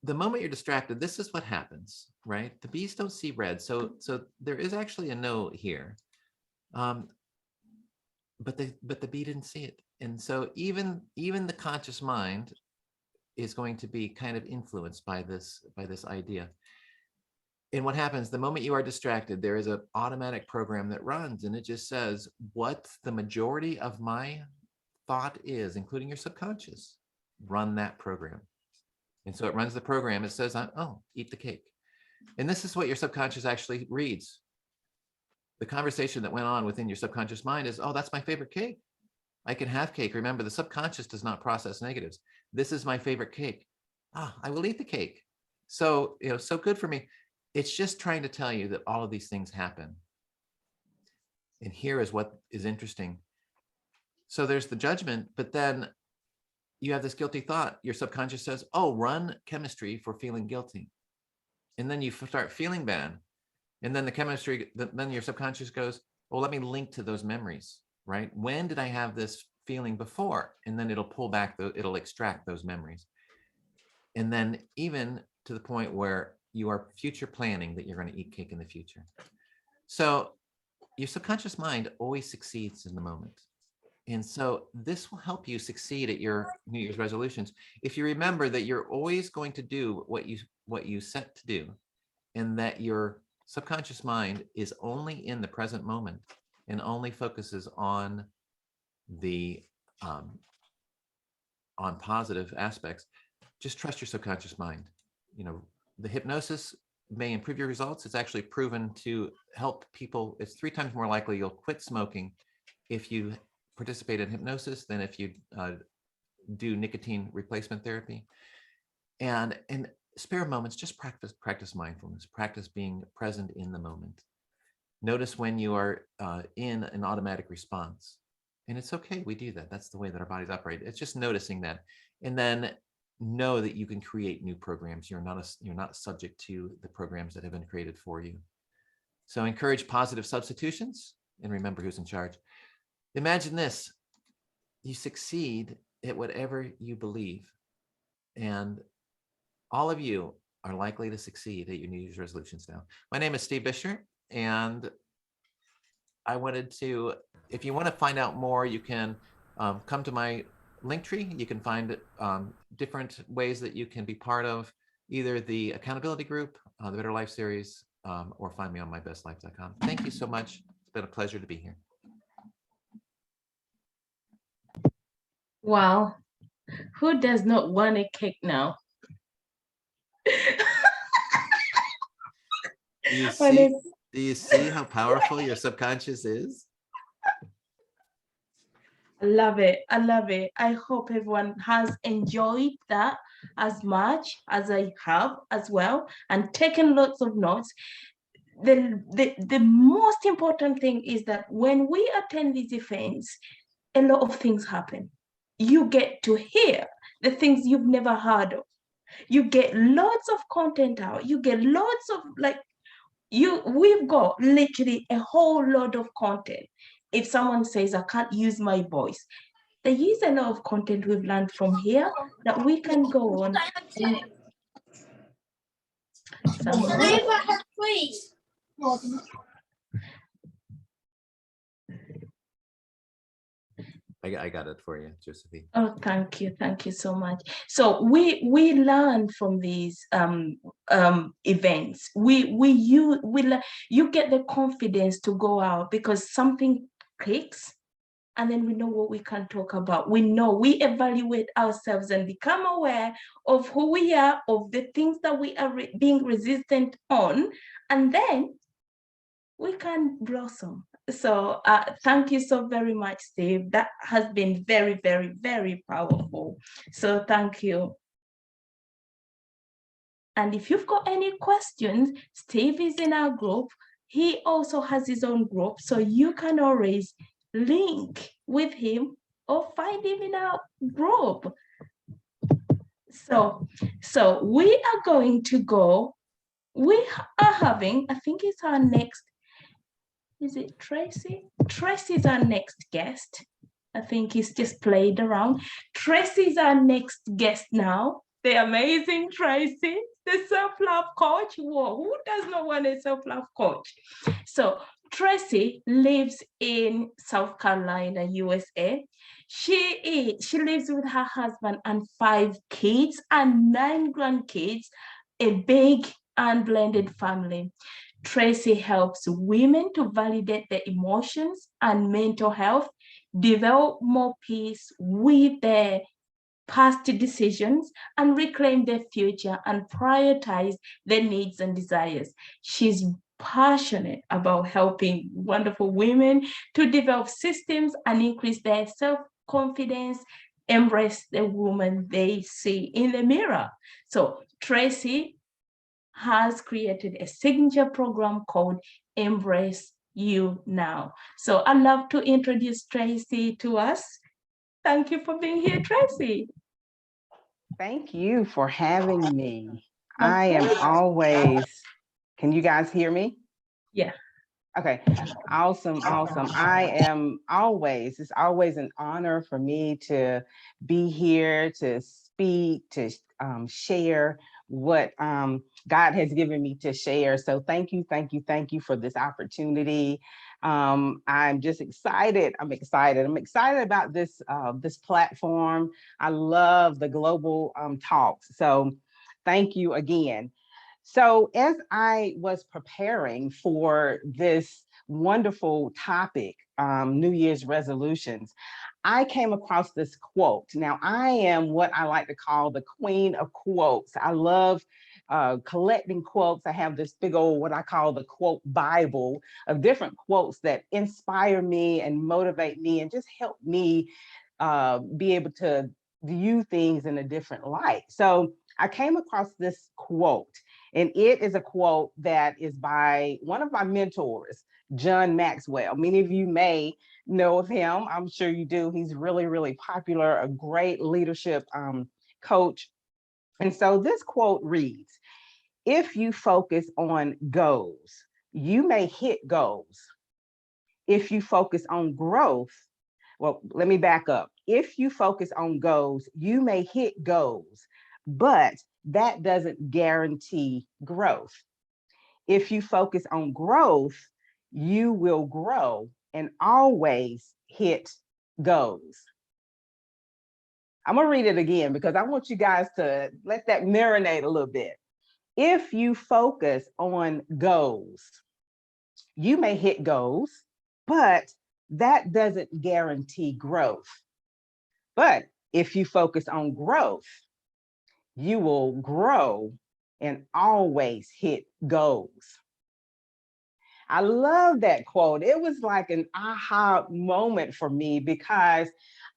the moment you're distracted, this is what happens, right? The bees don't see red. So there is actually a no here. But the bee didn't see it. And so even the conscious mind is going to be kind of influenced by this idea. And what happens the moment you are distracted, there is an automatic program that runs, and it just says what the majority of my thought is, including your subconscious. Run that program. And so it runs the program. It says, oh, eat the cake. And this is what your subconscious actually reads. The conversation that went on within your subconscious mind is, oh, that's my favorite cake. I can have cake. Remember, the subconscious does not process negatives. This is my favorite cake. I will eat the cake. So, so good for me. It's just trying to tell you that all of these things happen. And here is what is interesting. So there's the judgment, but then you have this guilty thought. Your subconscious says, oh, run chemistry for feeling guilty. And then you start feeling bad. And then then your subconscious goes, well, let me link to those memories, right? When did I have this feeling before? And then it'll pull back, it'll extract those memories. And then even to the point where you are future planning that you're going to eat cake in the future. So your subconscious mind always succeeds in the moment. And so this will help you succeed at your New Year's resolutions. If you remember that you're always going to do what you set to do, and that your subconscious mind is only in the present moment and only focuses on the on positive aspects, just trust your subconscious mind. The hypnosis may improve your results. It's actually proven to help people. It's 3 times more likely you'll quit smoking if you participate in hypnosis than if you do nicotine replacement therapy. And spare moments, just practice mindfulness, practice being present in the moment. Notice when you are in an automatic response. And it's okay, we do that. That's the way that our bodies operate. It's just noticing that. And then know that you can create new programs. You're not subject to the programs that have been created for you. So encourage positive substitutions and remember who's in charge. Imagine this, you succeed at whatever you believe, and all of you are likely to succeed at your New Year's resolutions now. My name is Steve Bisher, and I wanted to, if you want to find out more, you can come to my Linktree. You can find different ways that you can be part of either the accountability group, the Better Life series, or find me on mybestlife.com. Thank you so much. It's been a pleasure to be here. Wow. Who does not want a cake now? You see, Do you see how powerful your subconscious is? I love it. I love it. I hope everyone has enjoyed that as much as I have as well and taken lots of notes. The most important thing is that when we attend these events, a lot of things happen. You get to hear the things you've never heard of. You get lots of content out. You get lots of we've got literally a whole lot of content. If someone says, I can't use my voice, they use a lot of content we've learned from here that we can go on. Please. I got it for you, Josephine. Oh, thank you so much. So we learn from these events. You get the confidence to go out because something clicks, and then we know what we can talk about. We evaluate ourselves and become aware of who we are, of the things that we are being resistant on, and then we can blossom. So thank you so very much, Steve. That has been very, very, very powerful. So thank you. And if you've got any questions, Steve is in our group. He also has his own group, so you can always link with him or find him in our group. So we are going to go. We are having, I think it's our next, is it Tracy? Tracy's our next guest. I think he's just played around. Tracy's our next guest now. The amazing Tracy, the self-love coach. Whoa, who does not want a self-love coach? So Tracy lives in South Carolina, USA. She lives with her husband and 5 kids and 9 grandkids, a big and blended family. Tracy helps women to validate their emotions and mental health, develop more peace with their past decisions, and reclaim their future and prioritize their needs and desires. She's passionate about helping wonderful women to develop systems and increase their self-confidence, embrace the woman they see in the mirror. So Tracy has created a signature program called Embrace You Now. So I'd love to introduce Tracy to us. Thank you for being here, Tracy. Thank you for having me. I am always, can you guys hear me? Yeah. Okay, awesome. It's always an honor for me to be here, to speak, to share what God has given me to share. So thank you for this opportunity. I'm just excited. I'm excited about this this platform. I love the global talks. So thank you again. So as I was preparing for this wonderful topic, New Year's resolutions, I came across this quote. Now, I am what I like to call the queen of quotes. I love collecting quotes. I have this big old, what I call the quote Bible of different quotes that inspire me and motivate me and just help me be able to view things in a different light. So I came across this quote, and it is a quote that is by one of my mentors, John Maxwell. Many of you may know of him. I'm sure you do. He's really, really popular, a great leadership coach. And so this quote reads, if you focus on goals, you may hit goals. If you focus on growth, well, let me back up. If you focus on goals, you may hit goals, but that doesn't guarantee growth. If you focus on growth, you will grow and always hit goals. I'm gonna read it again because I want you guys to let that marinate a little bit. If you focus on goals, you may hit goals, but that doesn't guarantee growth. But if you focus on growth, you will grow and always hit goals. I love that quote. It was like an aha moment for me because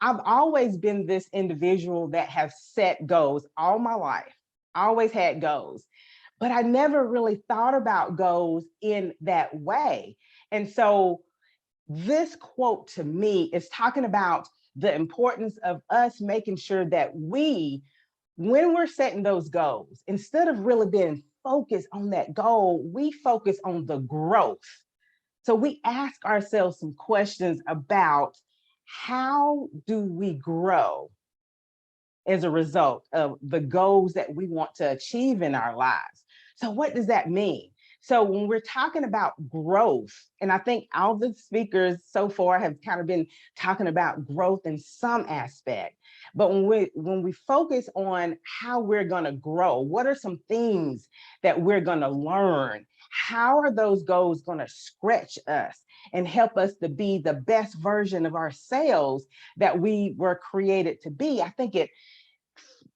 I've always been this individual that have set goals all my life. I always had goals, but I never really thought about goals in that way. And so this quote to me is talking about the importance of us making sure that we, when we're setting those goals, instead of really being focused on that goal, we focus on the growth. So we ask ourselves some questions about how do we grow as a result of the goals that we want to achieve in our lives. So what does that mean? So when we're talking about growth, and I think all the speakers so far have kind of been talking about growth in some aspect, but when we focus on how we're going to grow, what are some things that we're going to learn? How are those goals going to stretch us and help us to be the best version of ourselves that we were created to be? I think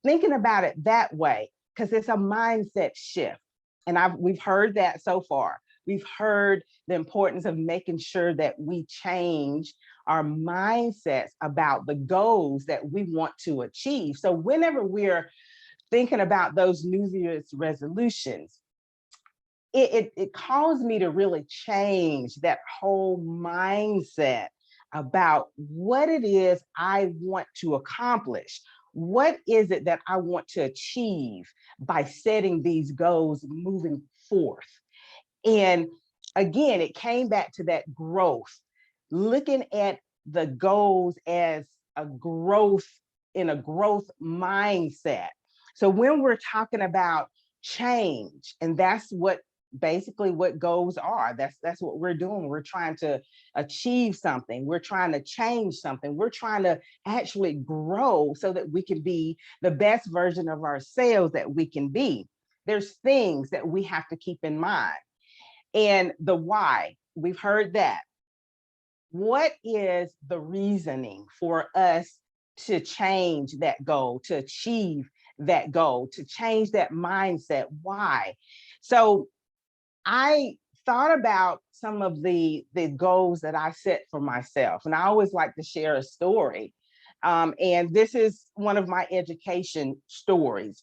thinking about it that way, because it's a mindset shift. And we've heard that so far. We've heard the importance of making sure that we change our mindsets about the goals that we want to achieve. So whenever we're thinking about those New Year's resolutions, it caused me to really change that whole mindset about what it is I want to accomplish. What is it that I want to achieve by setting these goals moving forth? And again, it came back to that growth, looking at the goals as a growth in a growth mindset. So when we're talking about change, and that's what basically what goals are, that's what we're doing. We're trying to achieve something, we're trying to change something, we're trying to actually grow so that we can be the best version of ourselves that we can be. There's things that we have to keep in mind. And the why, we've heard that. What is the reasoning for us to change that goal, to achieve that goal, to change that mindset? Why? So I thought about some of the goals that I set for myself, and I always like to share a story. And this is one of my education stories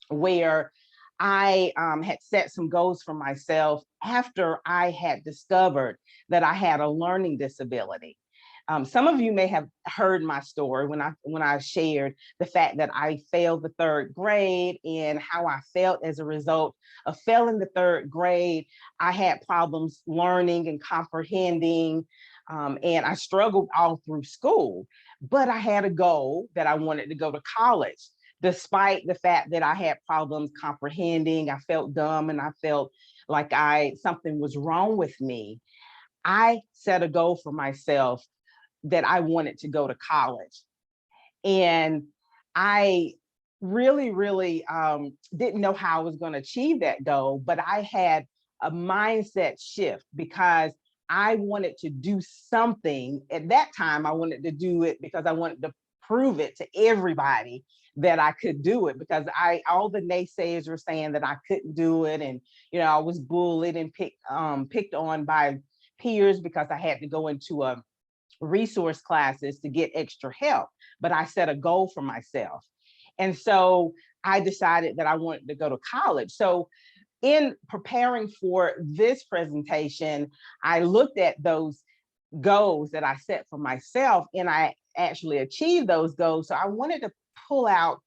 where I had set some goals for myself after I had discovered that I had a learning disability. Some of you may have heard my story when I shared the fact that I failed the third grade and how I felt as a result of failing the third grade. I had problems learning and comprehending, and I struggled all through school. But I had a goal that I wanted to go to college. Despite the fact that I had problems comprehending, I felt dumb and I felt like something was wrong with me. I set a goal for myself that I wanted to go to college. And I really didn't know how I was going to achieve that goal, but I had a mindset shift because I wanted to do something. At that time, I wanted to do it because I wanted to prove it to everybody that I could do it, because all the naysayers were saying that I couldn't do it. And, I was bullied and picked on by peers because I had to go into a resource classes to get extra help, but I set a goal for myself. And so I decided that I wanted to go to college. So in preparing for this presentation, I looked at those goals that I set for myself, and I actually achieved those goals. So I wanted to pull out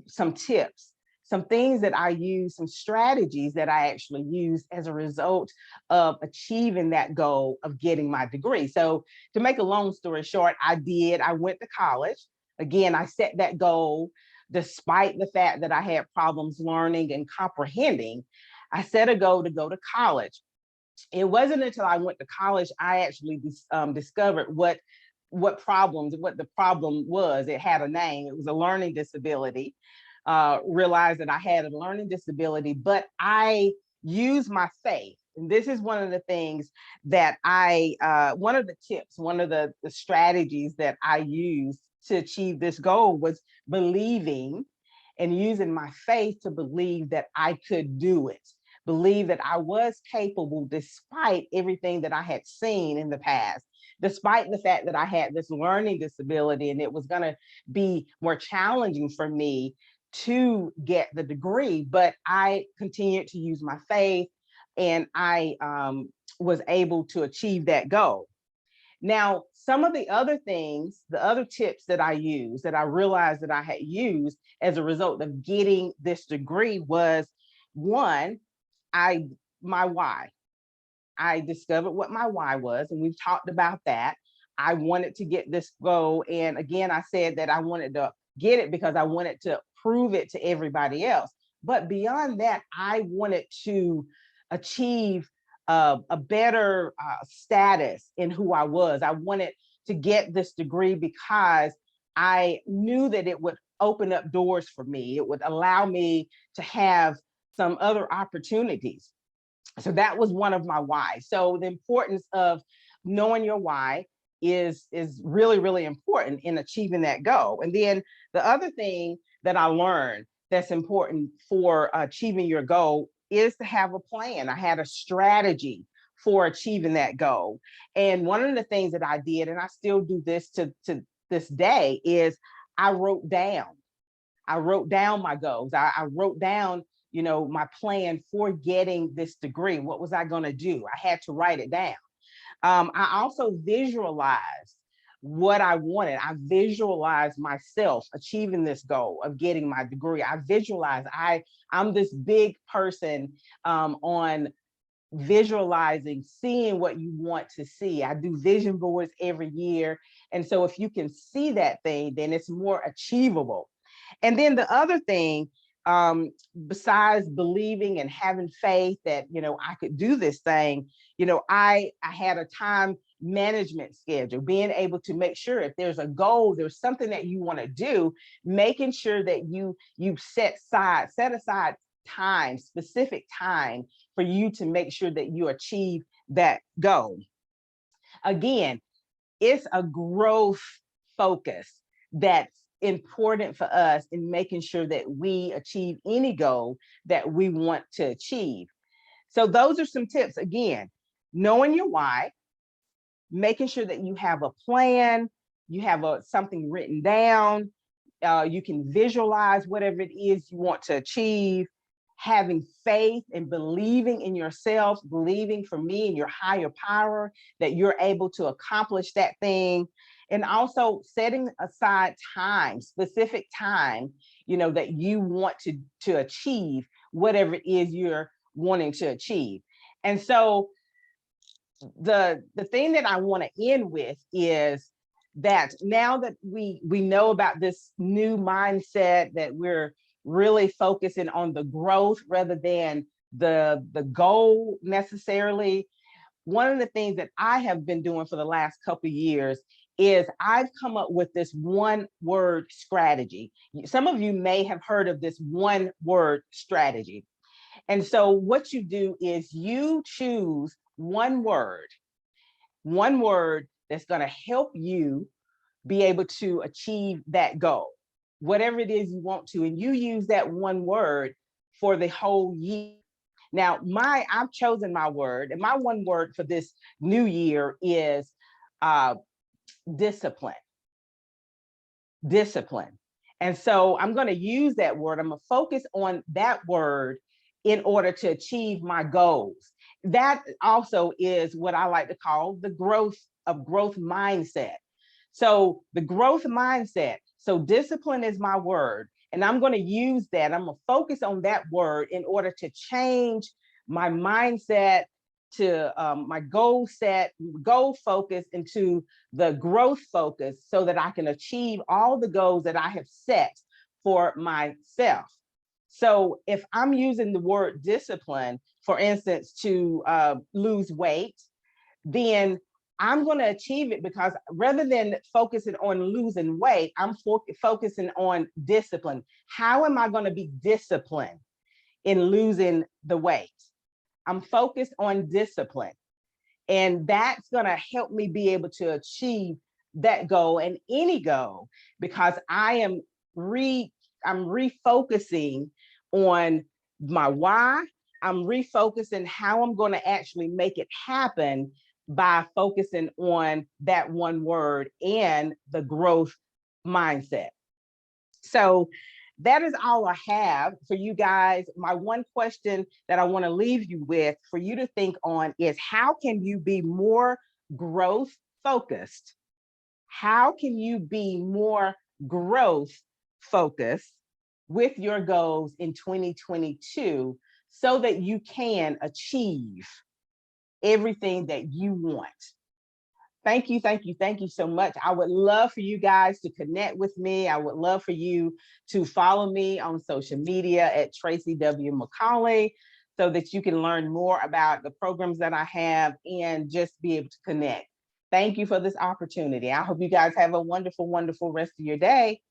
some tips, some things that I use, some strategies that I actually use as a result of achieving that goal of getting my degree. So to make a long story short, I went to college. Again, I set that goal despite the fact that I had problems learning and comprehending. I set a goal to go to college. It wasn't until I went to college I actually discovered what the problem was. It had a name. It was a learning disability. Realized that I had a learning disability, but I use my faith. And this is one of the things that one of the tips, one of the strategies that I used to achieve this goal was believing and using my faith to believe that I could do it. believe that I was capable despite everything that I had seen in the past, despite the fact that I had this learning disability and it was going to be more challenging for me to get the degree. But I continued to use my faith, and I was able to achieve that goal. Now, some of the other things, the other tips that I used, that I realized that I had used as a result of getting this degree was, one, my why. I discovered what my why was, and we've talked about that. I wanted to get this goal. And again, I said that I wanted to get it because I wanted to prove it to everybody else. But beyond that, I wanted to achieve a better status in who I was. I wanted to get this degree because I knew that it would open up doors for me. It would allow me to have some other opportunities. So that was one of my whys. So the importance of knowing your why is really, really important in achieving that goal. And then the other thing that I learned that's important for achieving your goal is to have a plan. I had a strategy for achieving that goal. And one of the things that I did, and I still do this to this day, is I wrote down my goals. I wrote down, my plan for getting this degree. What was I going to do? I had to write it down. I also visualized what I wanted. I visualized myself achieving this goal of getting my degree. I visualized I'm this big person on visualizing, seeing what you want to see. I do vision boards every year. And so if you can see that thing, then it's more achievable. And then the other thing, besides believing and having faith that, I could do this thing, I had a time management schedule, being able to make sure if there's a goal, there's something that you want to do, making sure that you set aside time, specific time for you to make sure that you achieve that goal. Again, it's a growth focus that's important for us in making sure that we achieve any goal that we want to achieve. So those are some tips. Again, knowing your why, making sure that you have a plan, you have something written down, you can visualize whatever it is you want to achieve, having faith and believing in yourself, believing, for me, in your higher power, that you're able to accomplish that thing. And also setting aside time, specific time, that you want to achieve whatever it is you're wanting to achieve. And so the thing that I want to end with is that now that we know about this new mindset, that we're really focusing on the growth rather than the goal necessarily. One of the things that I have been doing for the last couple of years is I've come up with this one word strategy. Some of you may have heard of this one word strategy. And so what you do is you choose one word that's going to help you be able to achieve that goal, whatever it is you want to, and you use that one word for the whole year. Now, I've chosen my word, and my one word for this new year is discipline. Discipline. And so I'm going to use that word. I'm going to focus on that word in order to achieve my goals. That also is what I like to call the growth mindset. So the growth mindset. So discipline is my word, and I'm going to use that. I'm going to focus on that word in order to change my mindset to my goal focus into the growth focus, so that I can achieve all the goals that I have set for myself. So if I'm using the word discipline, for instance, to lose weight, then I'm going to achieve it, because rather than focusing on losing weight, I'm focusing on discipline. How am I going to be disciplined in losing the weight? I'm focused on discipline, and that's going to help me be able to achieve that goal and any goal, because I'm refocusing on my why. I'm refocusing how I'm going to actually make it happen by focusing on that one word and the growth mindset. So that is all I have for you guys. My one question that I want to leave you with for you to think on is, how can you be more growth focused? How can you be more growth focused with your goals in 2022 so that you can achieve everything that you want? Thank you, thank you, thank you so much. I would love for you guys to connect with me. I would love for you to follow me on social media at Tracy W. McCauley so that you can learn more about the programs that I have and just be able to connect. Thank you for this opportunity. I hope you guys have a wonderful, wonderful rest of your day.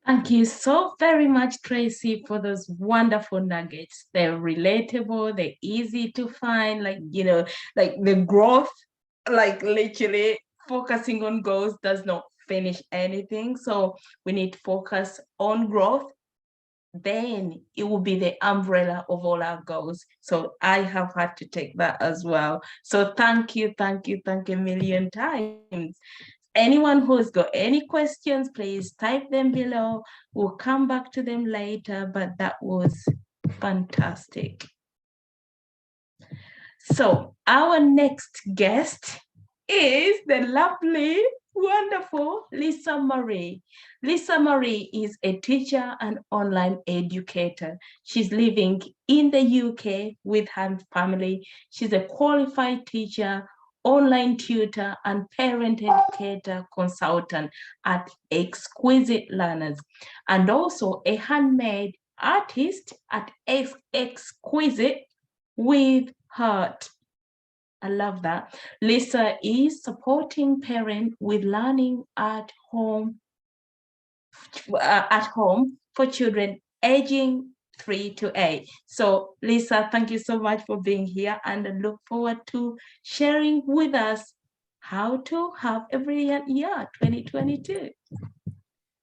Thank you so very much, Tracy, for those wonderful nuggets. They're relatable, they're easy to find, like, like the growth, like literally focusing on goals does not finish anything. So we need to focus on growth. Then it will be the umbrella of all our goals. So I have had to take that as well. So thank you a million times. Anyone who's got any questions, please type them below. We'll come back to them later, but that was fantastic. So our next guest is the lovely, wonderful Lisa Marie. Lisa Marie is a teacher and online educator. She's living in the UK with her family. She's a qualified teacher, online tutor, and parent educator consultant at Exquisite Learners, and also a handmade artist at Exquisite with Heart. I love that. Lisa is supporting parents with learning at home for children aging 3 to 8. So Lisa, thank you so much for being here, and I look forward to sharing with us how to have a brilliant year 2022.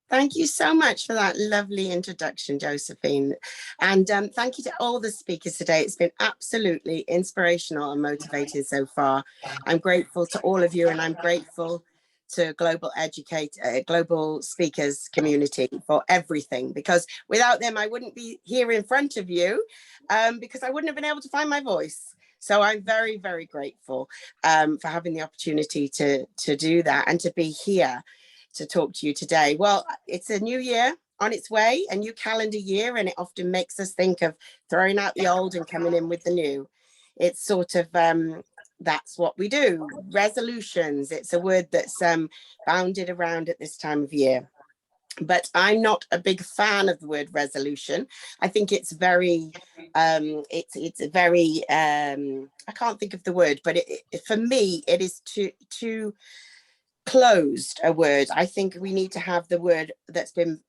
Thank you so much for that lovely introduction, Josephine. And thank you to all the speakers today. It's been absolutely inspirational and motivating so far. I'm grateful to all of you, and I'm grateful to global speakers community for everything, because without them, I wouldn't be here in front of you because I wouldn't have been able to find my voice. So I'm very, very grateful for having the opportunity to do that and to be here to talk to you today. Well, it's a new year on its way, a new calendar year, and it often makes us think of throwing out the old and coming in with the new. It's sort of, that's what we do. Resolutions, it's a word that's bounded around at this time of year. But I'm not a big fan of the word resolution. I think it's very, it's very, I can't think of the word, but for me, it is too closed a word. I think we need to have the word that's been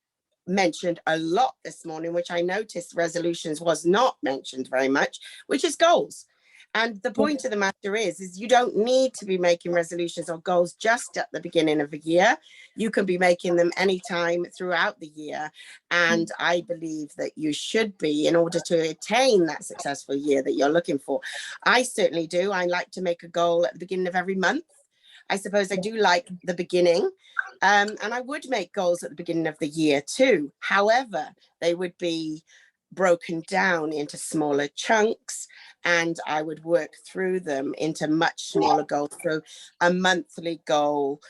mentioned a lot this morning, which I noticed resolutions was not mentioned very much, which is goals. And the point of the matter is you don't need to be making resolutions or goals just at the beginning of a year. You can be making them anytime throughout the year. And I believe that you should be, in order to attain that successful year that you're looking for. I certainly do. I like to make a goal at the beginning of every month. I suppose I do like the beginning, and I would make goals at the beginning of the year too. However, they would be broken down into smaller chunks, and I would work through them into much smaller goals. So a monthly goal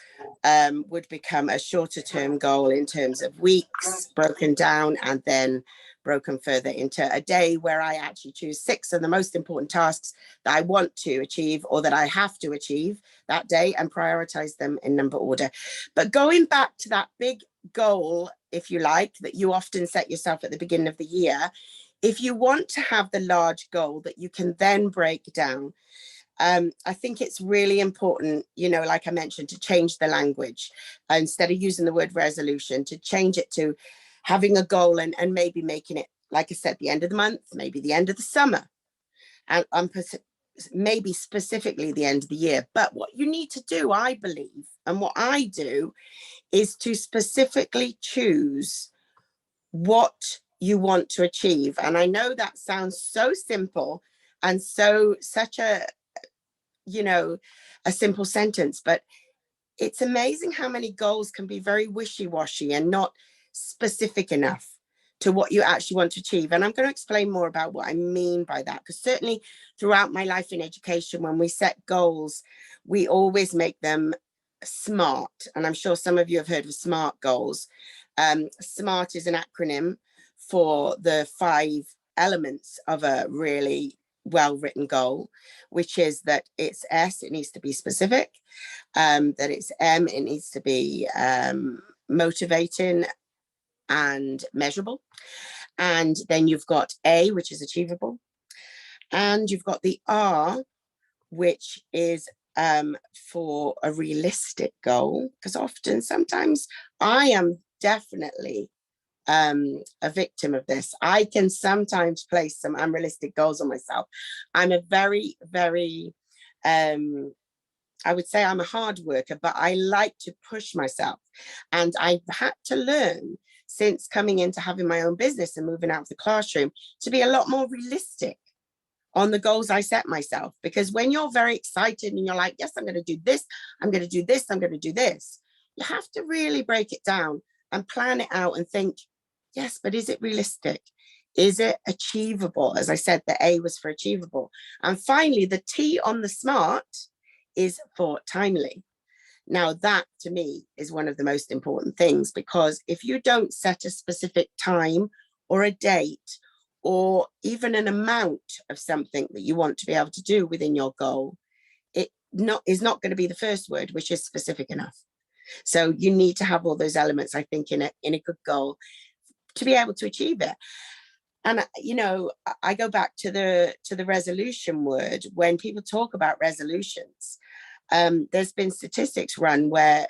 would become a shorter term goal in terms of weeks, broken down, and then broken further into a day where I actually choose 6 of the most important tasks that I want to achieve or that I have to achieve that day and prioritize them in number order. But going back to that big goal, if you like, that you often set yourself at the beginning of the year, if you want to have the large goal that you can then break down, I think it's really important, like I mentioned, to change the language. Instead of using the word resolution, to change it to having a goal and maybe making it, like I said, the end of the month, maybe the end of the summer, and maybe specifically the end of the year. But what you need to do, I believe, and what I do, is to specifically choose what you want to achieve. And I know that sounds so simple and such a, you know, a simple sentence, but it's amazing how many goals can be very wishy-washy and not specific enough to what you actually want to achieve. And I'm going to explain more about what I mean by that, because certainly throughout my life in education, when we set goals, we always make them SMART. And I'm sure some of you have heard of SMART goals. SMART is an acronym for the 5 elements of a really well-written goal, which is that it's S, it needs to be specific, that it's M, it needs to be motivating and measurable. And then you've got A, which is achievable. And you've got the R, which is for a realistic goal, because sometimes I am definitely a victim of this. I can sometimes place some unrealistic goals on myself. I'm a very, very, I would say I'm a hard worker, but I like to push myself. And I've had to learn since coming into having my own business and moving out of the classroom to be a lot more realistic on the goals I set myself. Because when you're very excited and you're like, yes, I'm going to do this, I'm going to do this, I'm going to do this, you have to really break it down and plan it out and think, yes, but is it realistic? Is it achievable? As I said, the A was for achievable. And finally, the T on the SMART is for timely. Now, that to me is one of the most important things, because if you don't set a specific time or a date or even an amount of something that you want to be able to do within your goal, it is not going to be the first word, which is specific enough. So you need to have all those elements, I think, in a good goal to be able to achieve it. And, you know, I go back to the resolution word. When people talk about resolutions, there's been statistics run where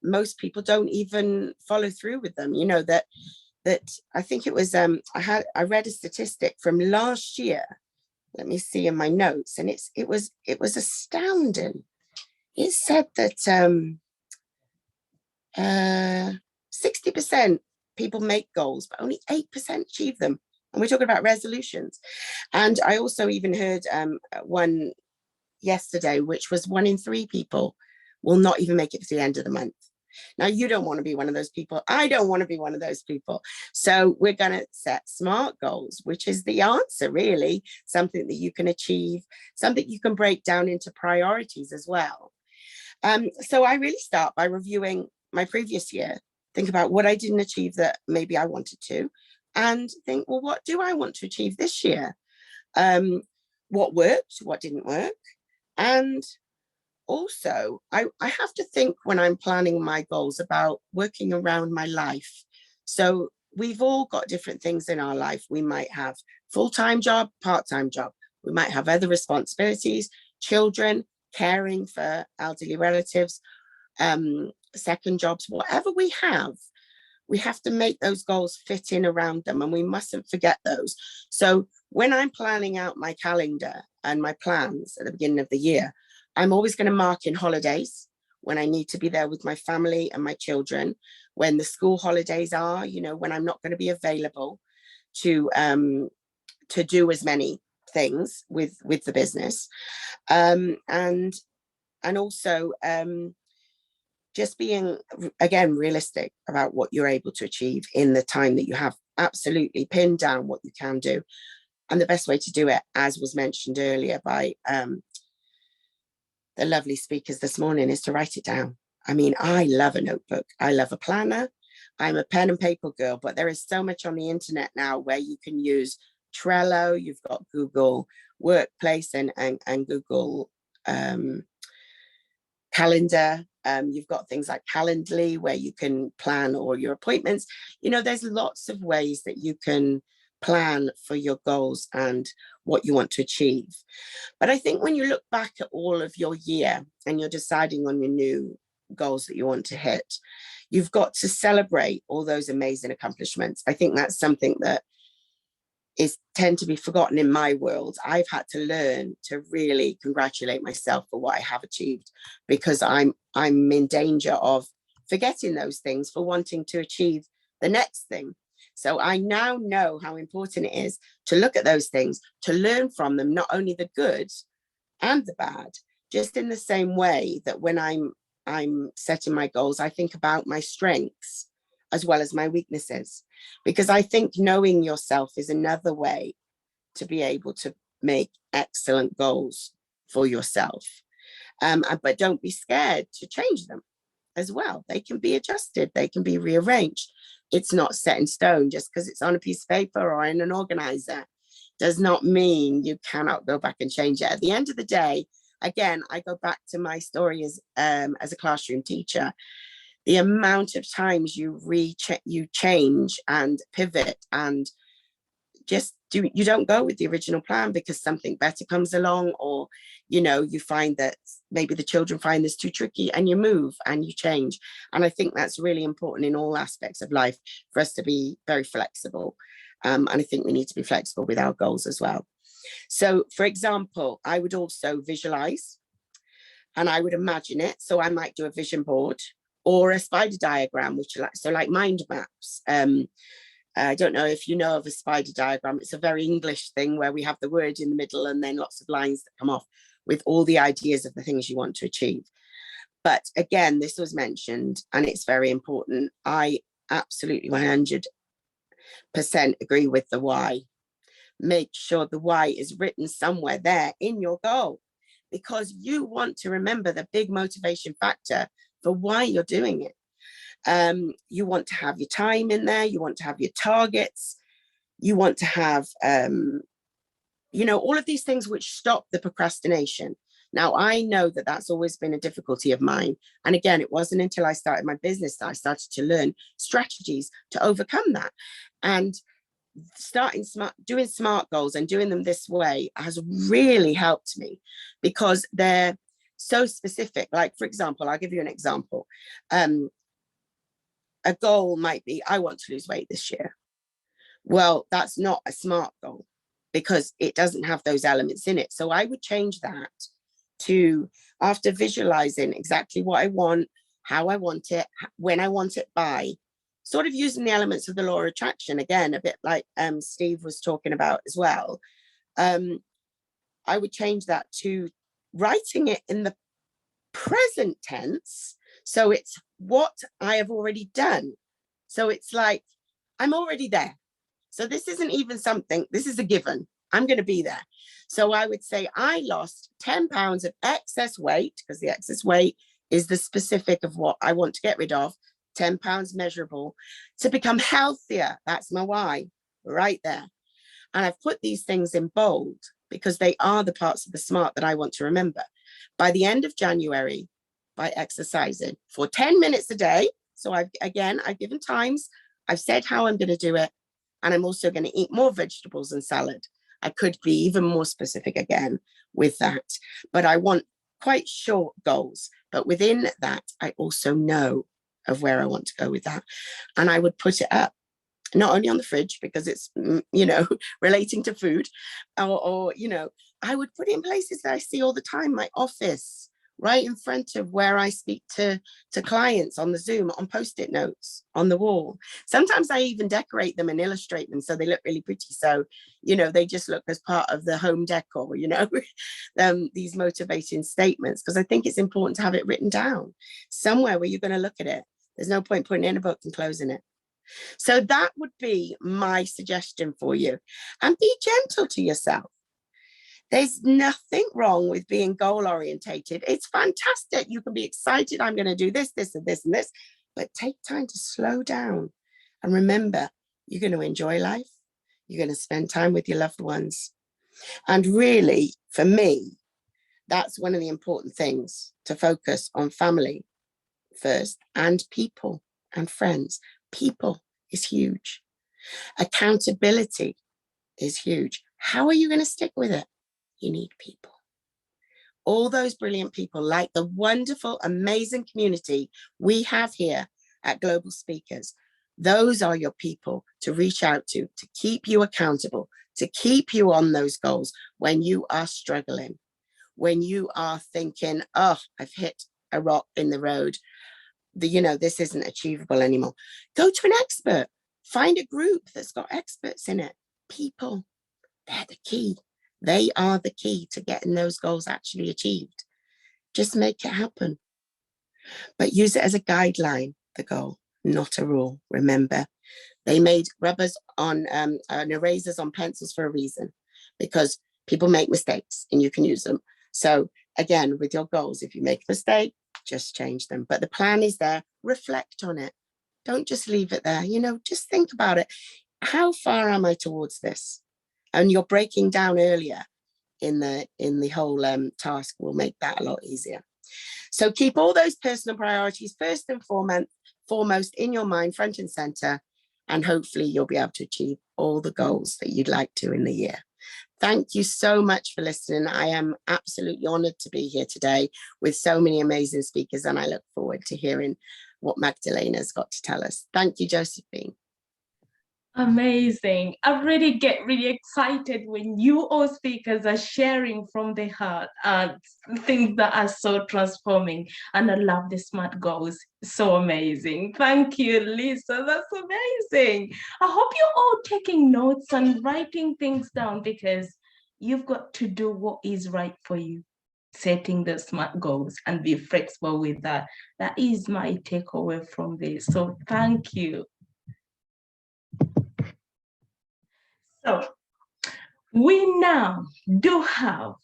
most people don't even follow through with them. You know, that I think it was, I read a statistic from last year. Let me see in my notes. And it was astounding. It said that 60% people make goals, but only 8% achieve them. And we're talking about resolutions. And I also even heard one yesterday, which was 1 in 3 people will not even make it to the end of the month. Now, you don't want to be one of those people. I don't want to be one of those people. So we're going to set SMART goals, which is the answer, really, something that you can achieve, something you can break down into priorities as well. So I really start by reviewing my previous year, think about what I didn't achieve that maybe I wanted to, and think, well, what do I want to achieve this year? What worked, what didn't work? And also, I have to think when I'm planning my goals about working around my life. So we've all got different things in our life. We might have full-time job, part-time job. We might have other responsibilities, children, caring for elderly relatives, second jobs, whatever we have to make those goals fit in around them, and we mustn't forget those. So when I'm planning out my calendar and my plans at the beginning of the year, I'm always going to mark in holidays when I need to be there with my family and my children, when the school holidays are, you know, when I'm not going to be available to do as many things with the business, and also just being, again, realistic about what you're able to achieve in the time that you have. Absolutely pin down what you can do. And the best way to do it, as was mentioned earlier by the lovely speakers this morning, is to write it down. I mean, I love a notebook. I love a planner. I'm a pen and paper girl, but there is so much on the internet now where you can use Trello, you've got Google Workplace and Google Calendar. You've got things like Calendly where you can plan all your appointments. You know, there's lots of ways that you can plan for your goals and what you want to achieve. But I think when you look back at all of your year and you're deciding on your new goals that you want to hit, you've got to celebrate all those amazing accomplishments. I think that's something that tend to be forgotten in my world. I've had to learn to really congratulate myself for what I have achieved, because I'm in danger of forgetting those things for wanting to achieve the next thing. So I now know how important it is to look at those things, to learn from them, not only the good and the bad, just in the same way that when I'm setting my goals, I think about my strengths as well as my weaknesses, because I think knowing yourself is another way to be able to make excellent goals for yourself. But don't be scared to change them as well. They can be adjusted, they can be rearranged. It's not set in stone. Just because it's on a piece of paper or in an organizer does not mean you cannot go back and change it. At the end of the day, again, I go back to my story as a classroom teacher. The amount of times you change and pivot and you don't go with the original plan because something better comes along, or you find that maybe the children find this too tricky, and you move and you change. And I think that's really important in all aspects of life, for us to be very flexible. And I think we need to be flexible with our goals as well. So for example, I would also visualize and I would imagine it. So I might do a vision board or a spider diagram, which like mind maps. I don't know if you know of a spider diagram. It's a very English thing where we have the word in the middle and then lots of lines that come off with all the ideas of the things you want to achieve. But again, this was mentioned and it's very important. I absolutely 100% agree with the why. Make sure the why is written somewhere there in your goal, because you want to remember the big motivation factor for why you're doing it. You want to have your time in there. You want to have your targets. You want to have, all of these things which stop the procrastination. Now, I know that that's always been a difficulty of mine. And again, it wasn't until I started my business that I started to learn strategies to overcome that. And doing SMART goals and doing them this way has really helped me, because they're so specific. Like, for example, I'll give you an example. A goal might be, I want to lose weight this year. Well, that's not a SMART goal because it doesn't have those elements in it. So I would change that to, after visualizing exactly what I want, how I want it, when I want it by, sort of using the elements of the law of attraction, again, a bit like Steve was talking about as well. I would change that to writing it in the present tense. So it's what I have already done. So it's like, I'm already there. So this isn't even something, this is a given. I'm going to be there. So I would say I lost 10 pounds of excess weight, because the excess weight is the specific of what I want to get rid of, 10 pounds measurable, to become healthier. That's my why right there. And I've put these things in bold because they are the parts of the SMART that I want to remember. By the end of January, by exercising for 10 minutes a day. So I've given times, I've said how I'm going to do it. And I'm also going to eat more vegetables and salad. I could be even more specific again with that, but I want quite short goals. But within that, I also know of where I want to go with that. And I would put it up, not only on the fridge because it's, relating to food, or I would put it in places that I see all the time, my office, right in front of where I speak to clients on the Zoom, on Post-it notes on the wall. Sometimes I even decorate them and illustrate them so they look really pretty. So, they just look as part of the home decor, these motivating statements, because I think it's important to have it written down somewhere where you're going to look at it. There's no point putting it in a book and closing it. So that would be my suggestion for you. And be gentle to yourself. There's nothing wrong with being goal orientated. It's fantastic. You can be excited. I'm going to do this, this, and this, and this. But take time to slow down. And remember, you're going to enjoy life. You're going to spend time with your loved ones. And really, for me, that's one of the important things, to focus on family first, and people and friends. People is huge. Accountability is huge. How are you going to stick with it? You need people. All those brilliant people, like the wonderful, amazing community we have here at Global Speakers. Those are your people to reach out to keep you accountable, to keep you on those goals when you are struggling, when you are thinking, oh, I've hit a rock in the road, this isn't achievable anymore. Go to an expert. Find a group that's got experts in it. People, they're the key. They are the key to getting those goals actually achieved. Just make it happen. But use it as a guideline, the goal, not a rule. Remember, they made rubbers on and erasers on pencils for a reason, because people make mistakes and you can use them. So again, with your goals, if you make a mistake, just change them. But the plan is there. Reflect on it. Don't just leave it there. You know, just think about it. How far am I towards this? And you're breaking down earlier in the whole task will make that a lot easier. So keep all those personal priorities first and foremost in your mind, front and center, and hopefully you'll be able to achieve all the goals that you'd like to in the year. Thank you so much for listening. I am absolutely honored to be here today with so many amazing speakers, and I look forward to hearing what Magdalene has got to tell us. Thank you, Josephine. Amazing. I really get really excited when you all speakers are sharing from the heart things that are so transforming. And I love the SMART goals. So amazing. Thank you, Lisa. That's amazing. I hope you're all taking notes and writing things down, because you've got to do what is right for you. Setting the SMART goals and be flexible with that. That is my takeaway from this. So thank you. So we now do have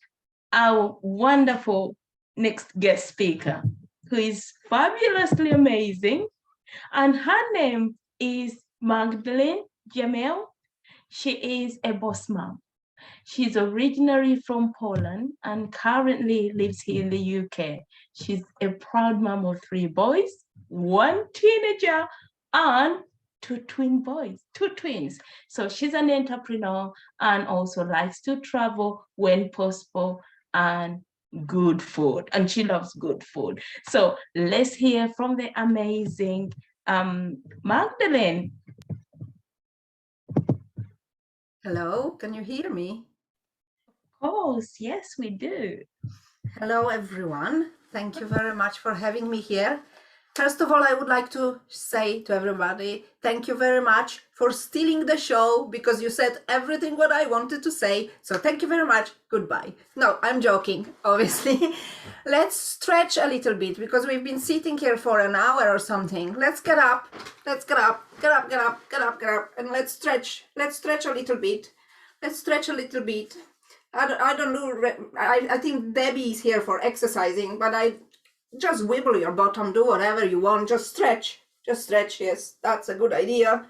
our wonderful next guest speaker, who is fabulously amazing, and her name is Magdalene Jamel. She is a boss mom. She's originally from Poland and currently lives here in the UK. She's a proud mom of 3 boys, 1 teenager, and 2 twins. So she's an entrepreneur and also likes to travel when possible, and good food. And she loves good food. So let's hear from the amazing Magdalene. Hello, can you hear me? Of course, yes, we do. Hello, everyone. Thank you very much for having me here. First of all, I would like to say to everybody, thank you very much for stealing the show, because you said everything what I wanted to say. So thank you very much. Goodbye. No, I'm joking, obviously. Let's stretch a little bit, because we've been sitting here for an hour or something. Let's get up. Let's get up. Get up, get up, get up, get up. And let's stretch. Let's stretch a little bit. Let's stretch a little bit. I think Debbie is here for exercising, but I just wibble your bottom, do whatever you want, just stretch, yes, that's a good idea,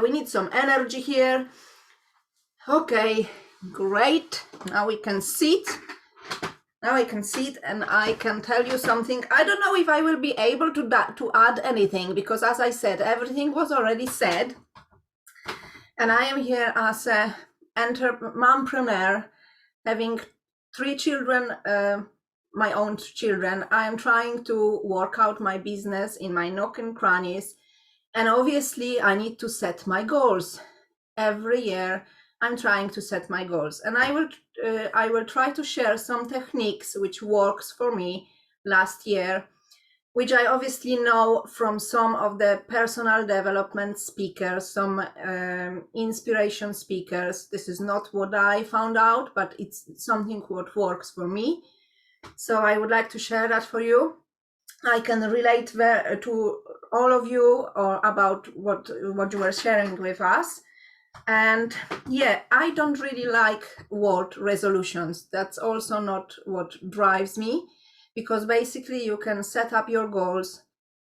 we need some energy here. Okay, great, now we can sit, and I can tell you something. I don't know if I will be able to add anything, because as I said, everything was already said, and I am here as a mompreneur, having 3 children, my own children. I am trying to work out my business in my nook and crannies, and obviously I need to set my goals. Every year I'm trying to set my goals, and I will try to share some techniques which works for me last year, which I obviously know from some of the personal development speakers, some inspiration speakers. This is not what I found out, but it's something what works for me. So I would like to share that for you. I can relate to all of you or about what you were sharing with us. And yeah, I don't really like word resolutions. That's also not what drives me, because basically you can set up your goals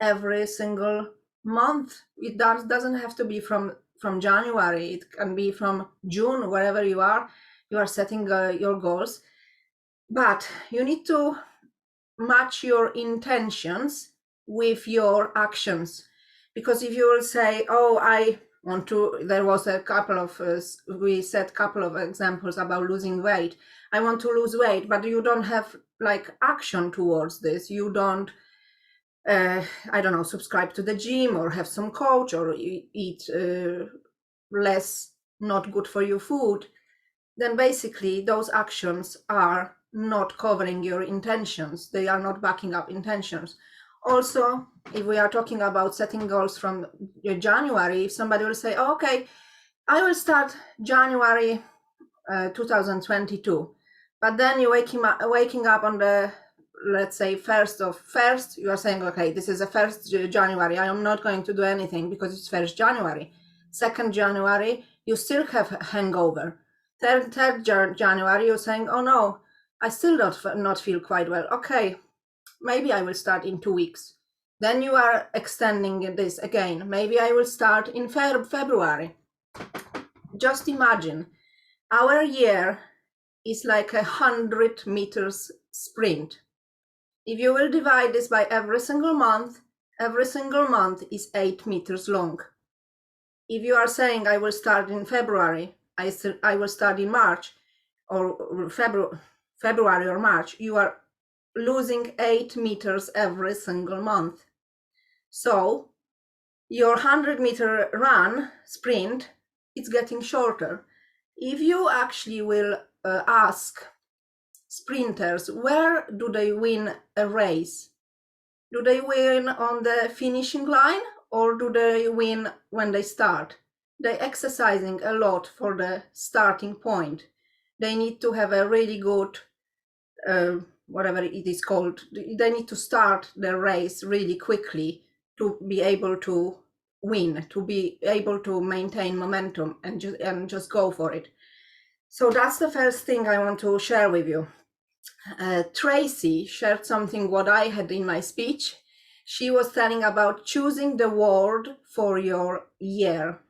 every single month. It doesn't have to be from January. It can be from June, wherever you are setting your goals. But you need to match your intentions with your actions, because if you will say, oh, I want to, there was a couple of we said couple of examples about losing weight. I want to lose weight, but you don't have like action towards this. You don't I don't know, subscribe to the gym or have some coach or eat less not good for you food, then basically those actions are not covering your intentions. They are not backing up intentions. Also, if we are talking about setting goals from January, if somebody will say, oh, okay, I will start January 2022, but then you're waking up on the, let's say, 1st, you are saying, okay, this is the 1st January, I am not going to do anything because it's 1st January. 2nd January, you still have a hangover. 3rd January, you're saying, oh no, I still not feel quite well. Okay, maybe I will start in 2 weeks. Then you are extending this again. Maybe I will start in February. Just imagine, our year is like 100 meters sprint. If you will divide this by every single month is 8 meters long. If you are saying I will start in February, I will start in March or February or March, you are losing 8 meters every single month. So your 100-meter run sprint, it's getting shorter. If you actually will ask sprinters, where do they win a race? Do they win on the finishing line or do they win when they start? They're exercising a lot for the starting point. They need to have a really good, whatever it is called, they need to start the race really quickly to be able to win, to be able to maintain momentum and just go for it. So that's the first thing I want to share with you. Tracy shared something what I had in my speech. She was telling about choosing the word for your year.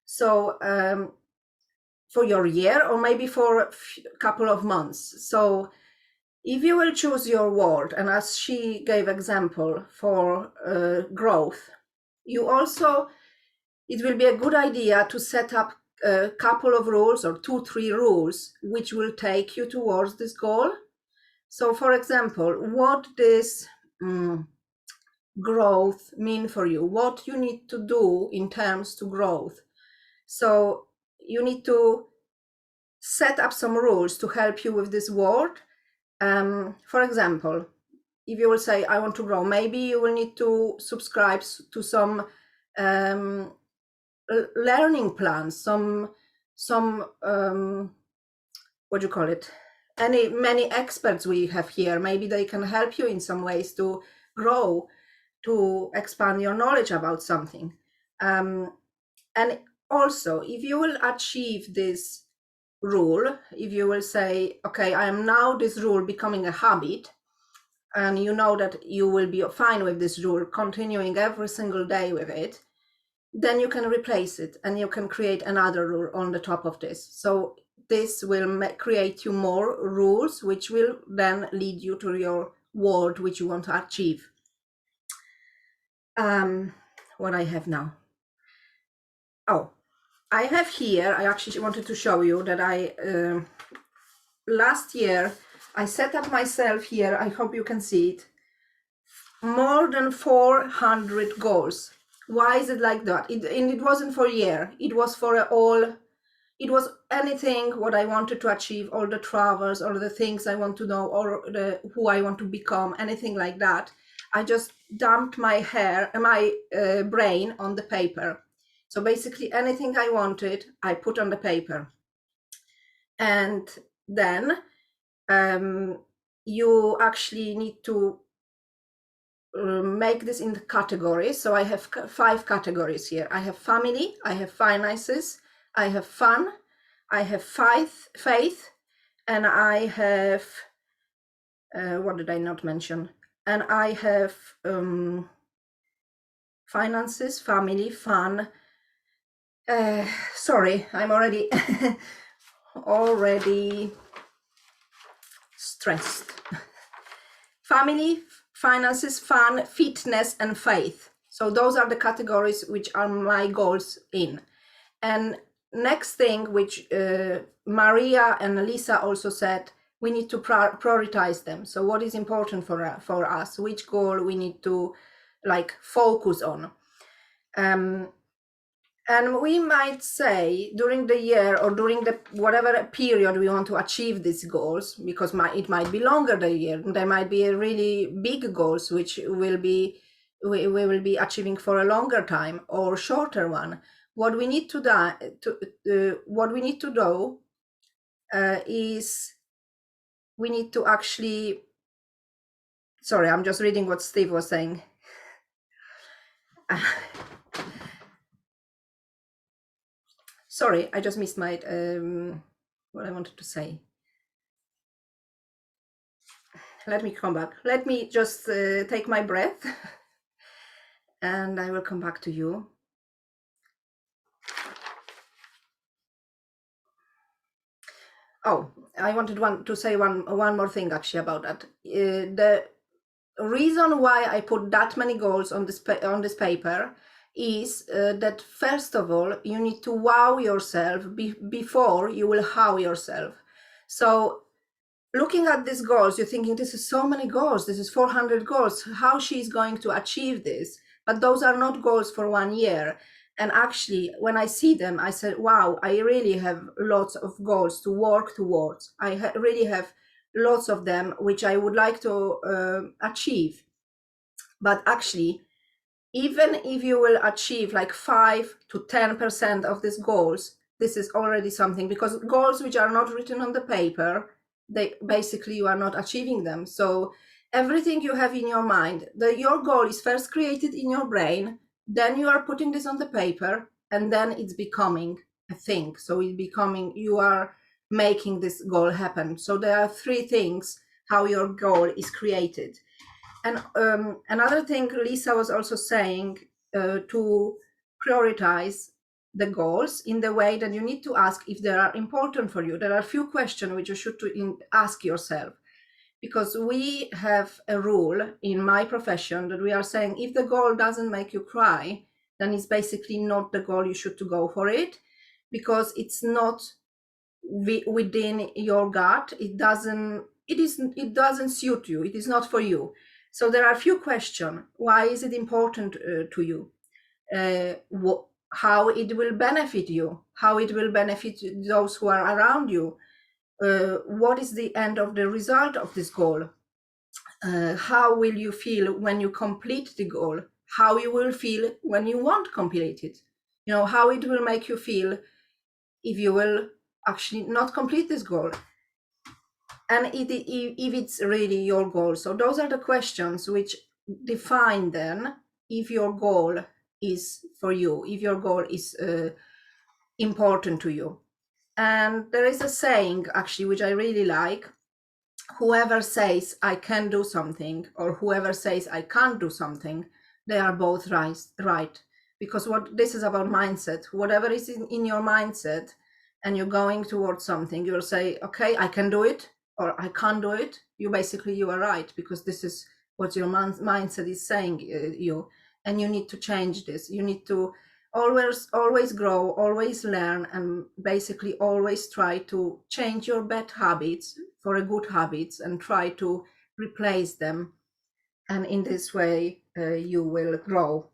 So for your year or maybe for a couple of months. So if you will choose your word, and as she gave example for growth, you also, it will be a good idea to set up a couple of rules or 2-3 rules which will take you towards this goal. So for example, what does growth mean for you? What you need to do in terms to growth? So you need to set up some rules to help you with this word. For example, if you will say, I want to grow, maybe you will need to subscribe to some learning plans, some what do you call it? Many experts we have here, maybe they can help you in some ways to grow, to expand your knowledge about something. And also, if you will achieve this rule, if you will say, okay, I am now this rule becoming a habit, and you know that you will be fine with this rule, continuing every single day with it, then you can replace it and you can create another rule on the top of this. So this will create you more rules, which will then lead you to your word, which you want to achieve. What I have now. Oh, I have here, I actually wanted to show you that last year, I set up myself here, I hope you can see it, more than 400 goals. Why is it like that? It wasn't for a year, it was for it was anything what I wanted to achieve, all the travels, or the things I want to know, or who I want to become, anything like that. I just dumped my brain on the paper. So basically anything I wanted, I put on the paper. And then you actually need to make this in the categories. So I have 5 categories here. I have family, I have finances, I have fun, I have faith, and I have, what did I not mention? And I have finances, family, fun. Sorry, I'm already stressed. Family, finances, fun, fitness, and faith. So those are the categories which are my goals in. And next thing, which Maria and Lisa also said, we need to prioritize them. So what is important for us, which goal we need to like focus on. And And we might say during the year or during the whatever period we want to achieve these goals, because it might be longer the year. There might be a really big goals which will be we will be achieving for a longer time or shorter one. What we need to do is we need to actually. Sorry, I'm just reading what Steve was saying. Sorry, I just missed my what I wanted to say. Let me come back. Let me just take my breath and I will come back to you. Oh, I wanted to say one more thing actually about that. The reason why I put that many goals on this paper is that first of all, you need to wow yourself before you will how yourself. So looking at these goals, you're thinking, this is so many goals, this is 400 goals, how she's going to achieve this? But those are not goals for 1 year. And actually, when I see them, I said, wow, I really have lots of goals to work towards. I really have lots of them, which I would like to achieve. But actually, even if you will achieve like 5 to 10% of these goals, this is already something, because goals which are not written on the paper, they basically you are not achieving them. So everything you have in your mind, your goal is first created in your brain, then you are putting this on the paper, and then it's becoming a thing. So it's becoming, you are making this goal happen. So there are 3 things how your goal is created. And another thing Lisa was also saying, to prioritize the goals in the way that you need to ask if they are important for you. There are a few questions which you should ask yourself, because we have a rule in my profession that we are saying if the goal doesn't make you cry, then it's basically not the goal, you should to go for it, because it's not within your gut. It doesn't suit you. It is not for you. So there are a few questions. Why is it important to you? How it will benefit you? How it will benefit those who are around you? What is the end of the result of this goal? How will you feel when you complete the goal? How you will feel when you won't complete it? You know, how it will make you feel if you will actually not complete this goal, and if it's really your goal. So those are the questions which define then if your goal is for you, if your goal is important to you. And there is a saying actually which I really like: whoever says I can do something or whoever says I can't do something, they are both right. Because what this is about mindset, whatever is in your mindset and you're going towards something, you'll say, okay, I can do it or I can't do it. You are right, because this is what your mindset is saying you, and you need to change this. You need to always grow, always learn, and basically always try to change your bad habits for a good habits and try to replace them. And in this way, you will grow.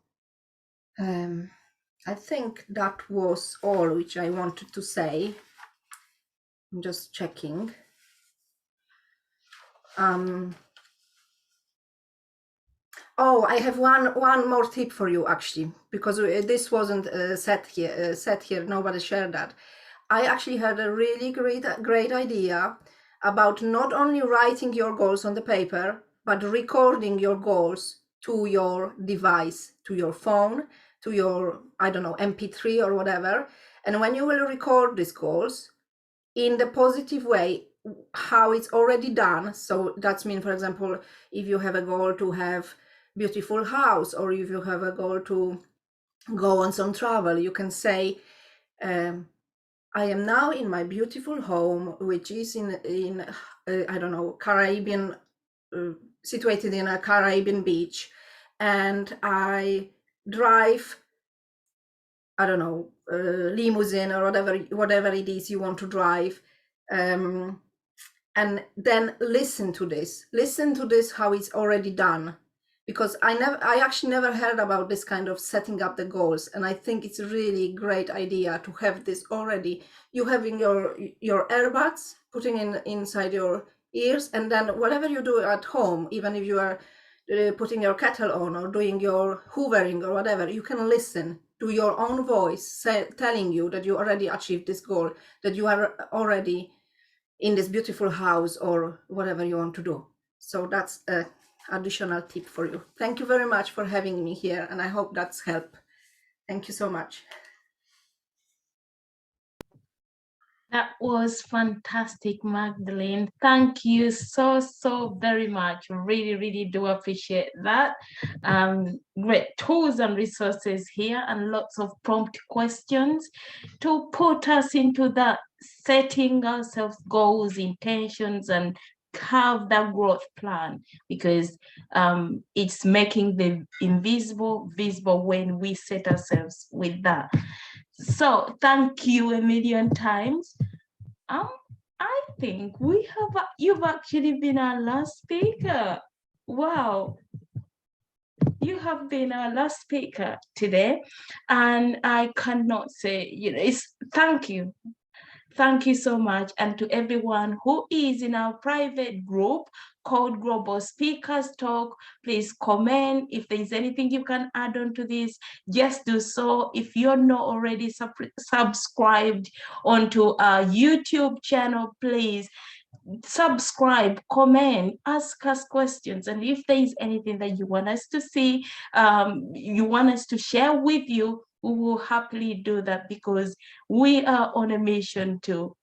I think that was all which I wanted to say. I'm just checking. Oh, I have one more tip for you actually, because this wasn't said here. Nobody shared that. I actually had a really great idea about not only writing your goals on the paper, but recording your goals to your device, to your phone, to your, I don't know, MP3 or whatever. And when you will record these goals in the positive way, how it's already done. So that's mean, for example, if you have a goal to have beautiful house, or if you have a goal to go on some travel, you can say, I am now in my beautiful home, which is in I don't know, Caribbean, situated in a Caribbean beach, and I drive, I don't know, limousine or whatever it is you want to drive, and then listen to this how it's already done, because I actually never heard about this kind of setting up the goals, and I think it's a really great idea to have this already. You having your earbuds, putting inside your ears, and then whatever you do at home, even if you are putting your kettle on or doing your hoovering or whatever, you can listen to your own voice telling you that you already achieved this goal, that you are already in this beautiful house or whatever you want to do. So that's an additional tip for you. Thank you very much for having me here, and I hope that's helped. Thank you so much. That was fantastic, Magdalene. Thank you so very much. Really do appreciate that. Great tools and resources here, and lots of prompt questions to put us into that setting ourselves goals, intentions, and have that growth plan, because it's making the invisible visible when we set ourselves with that. So thank you a million times. I think you've actually been our last speaker. Wow. You have been our last speaker today, and I cannot say, thank you. Thank you so much. And to everyone who is in our private group called Global Speakers Talk, please comment. If there's anything you can add on to this, just do so. If you're not already subscribed onto our YouTube channel, please subscribe, comment, ask us questions. And if there is anything that you want us to see, you want us to share with you, we will happily do that, because we are on a mission to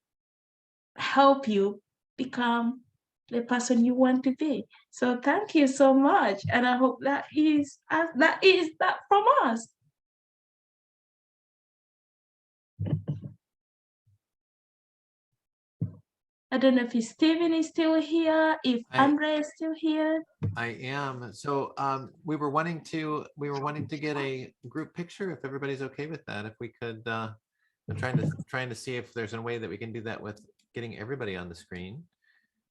help you become the person you want to be. So thank you so much, and I hope that is that from us. I don't know if Stephen is still here, if Andre is still here. I am. So we were wanting to get a group picture, if everybody's okay with that. If we could, I'm trying to see if there's a way that we can do that with getting everybody on the screen.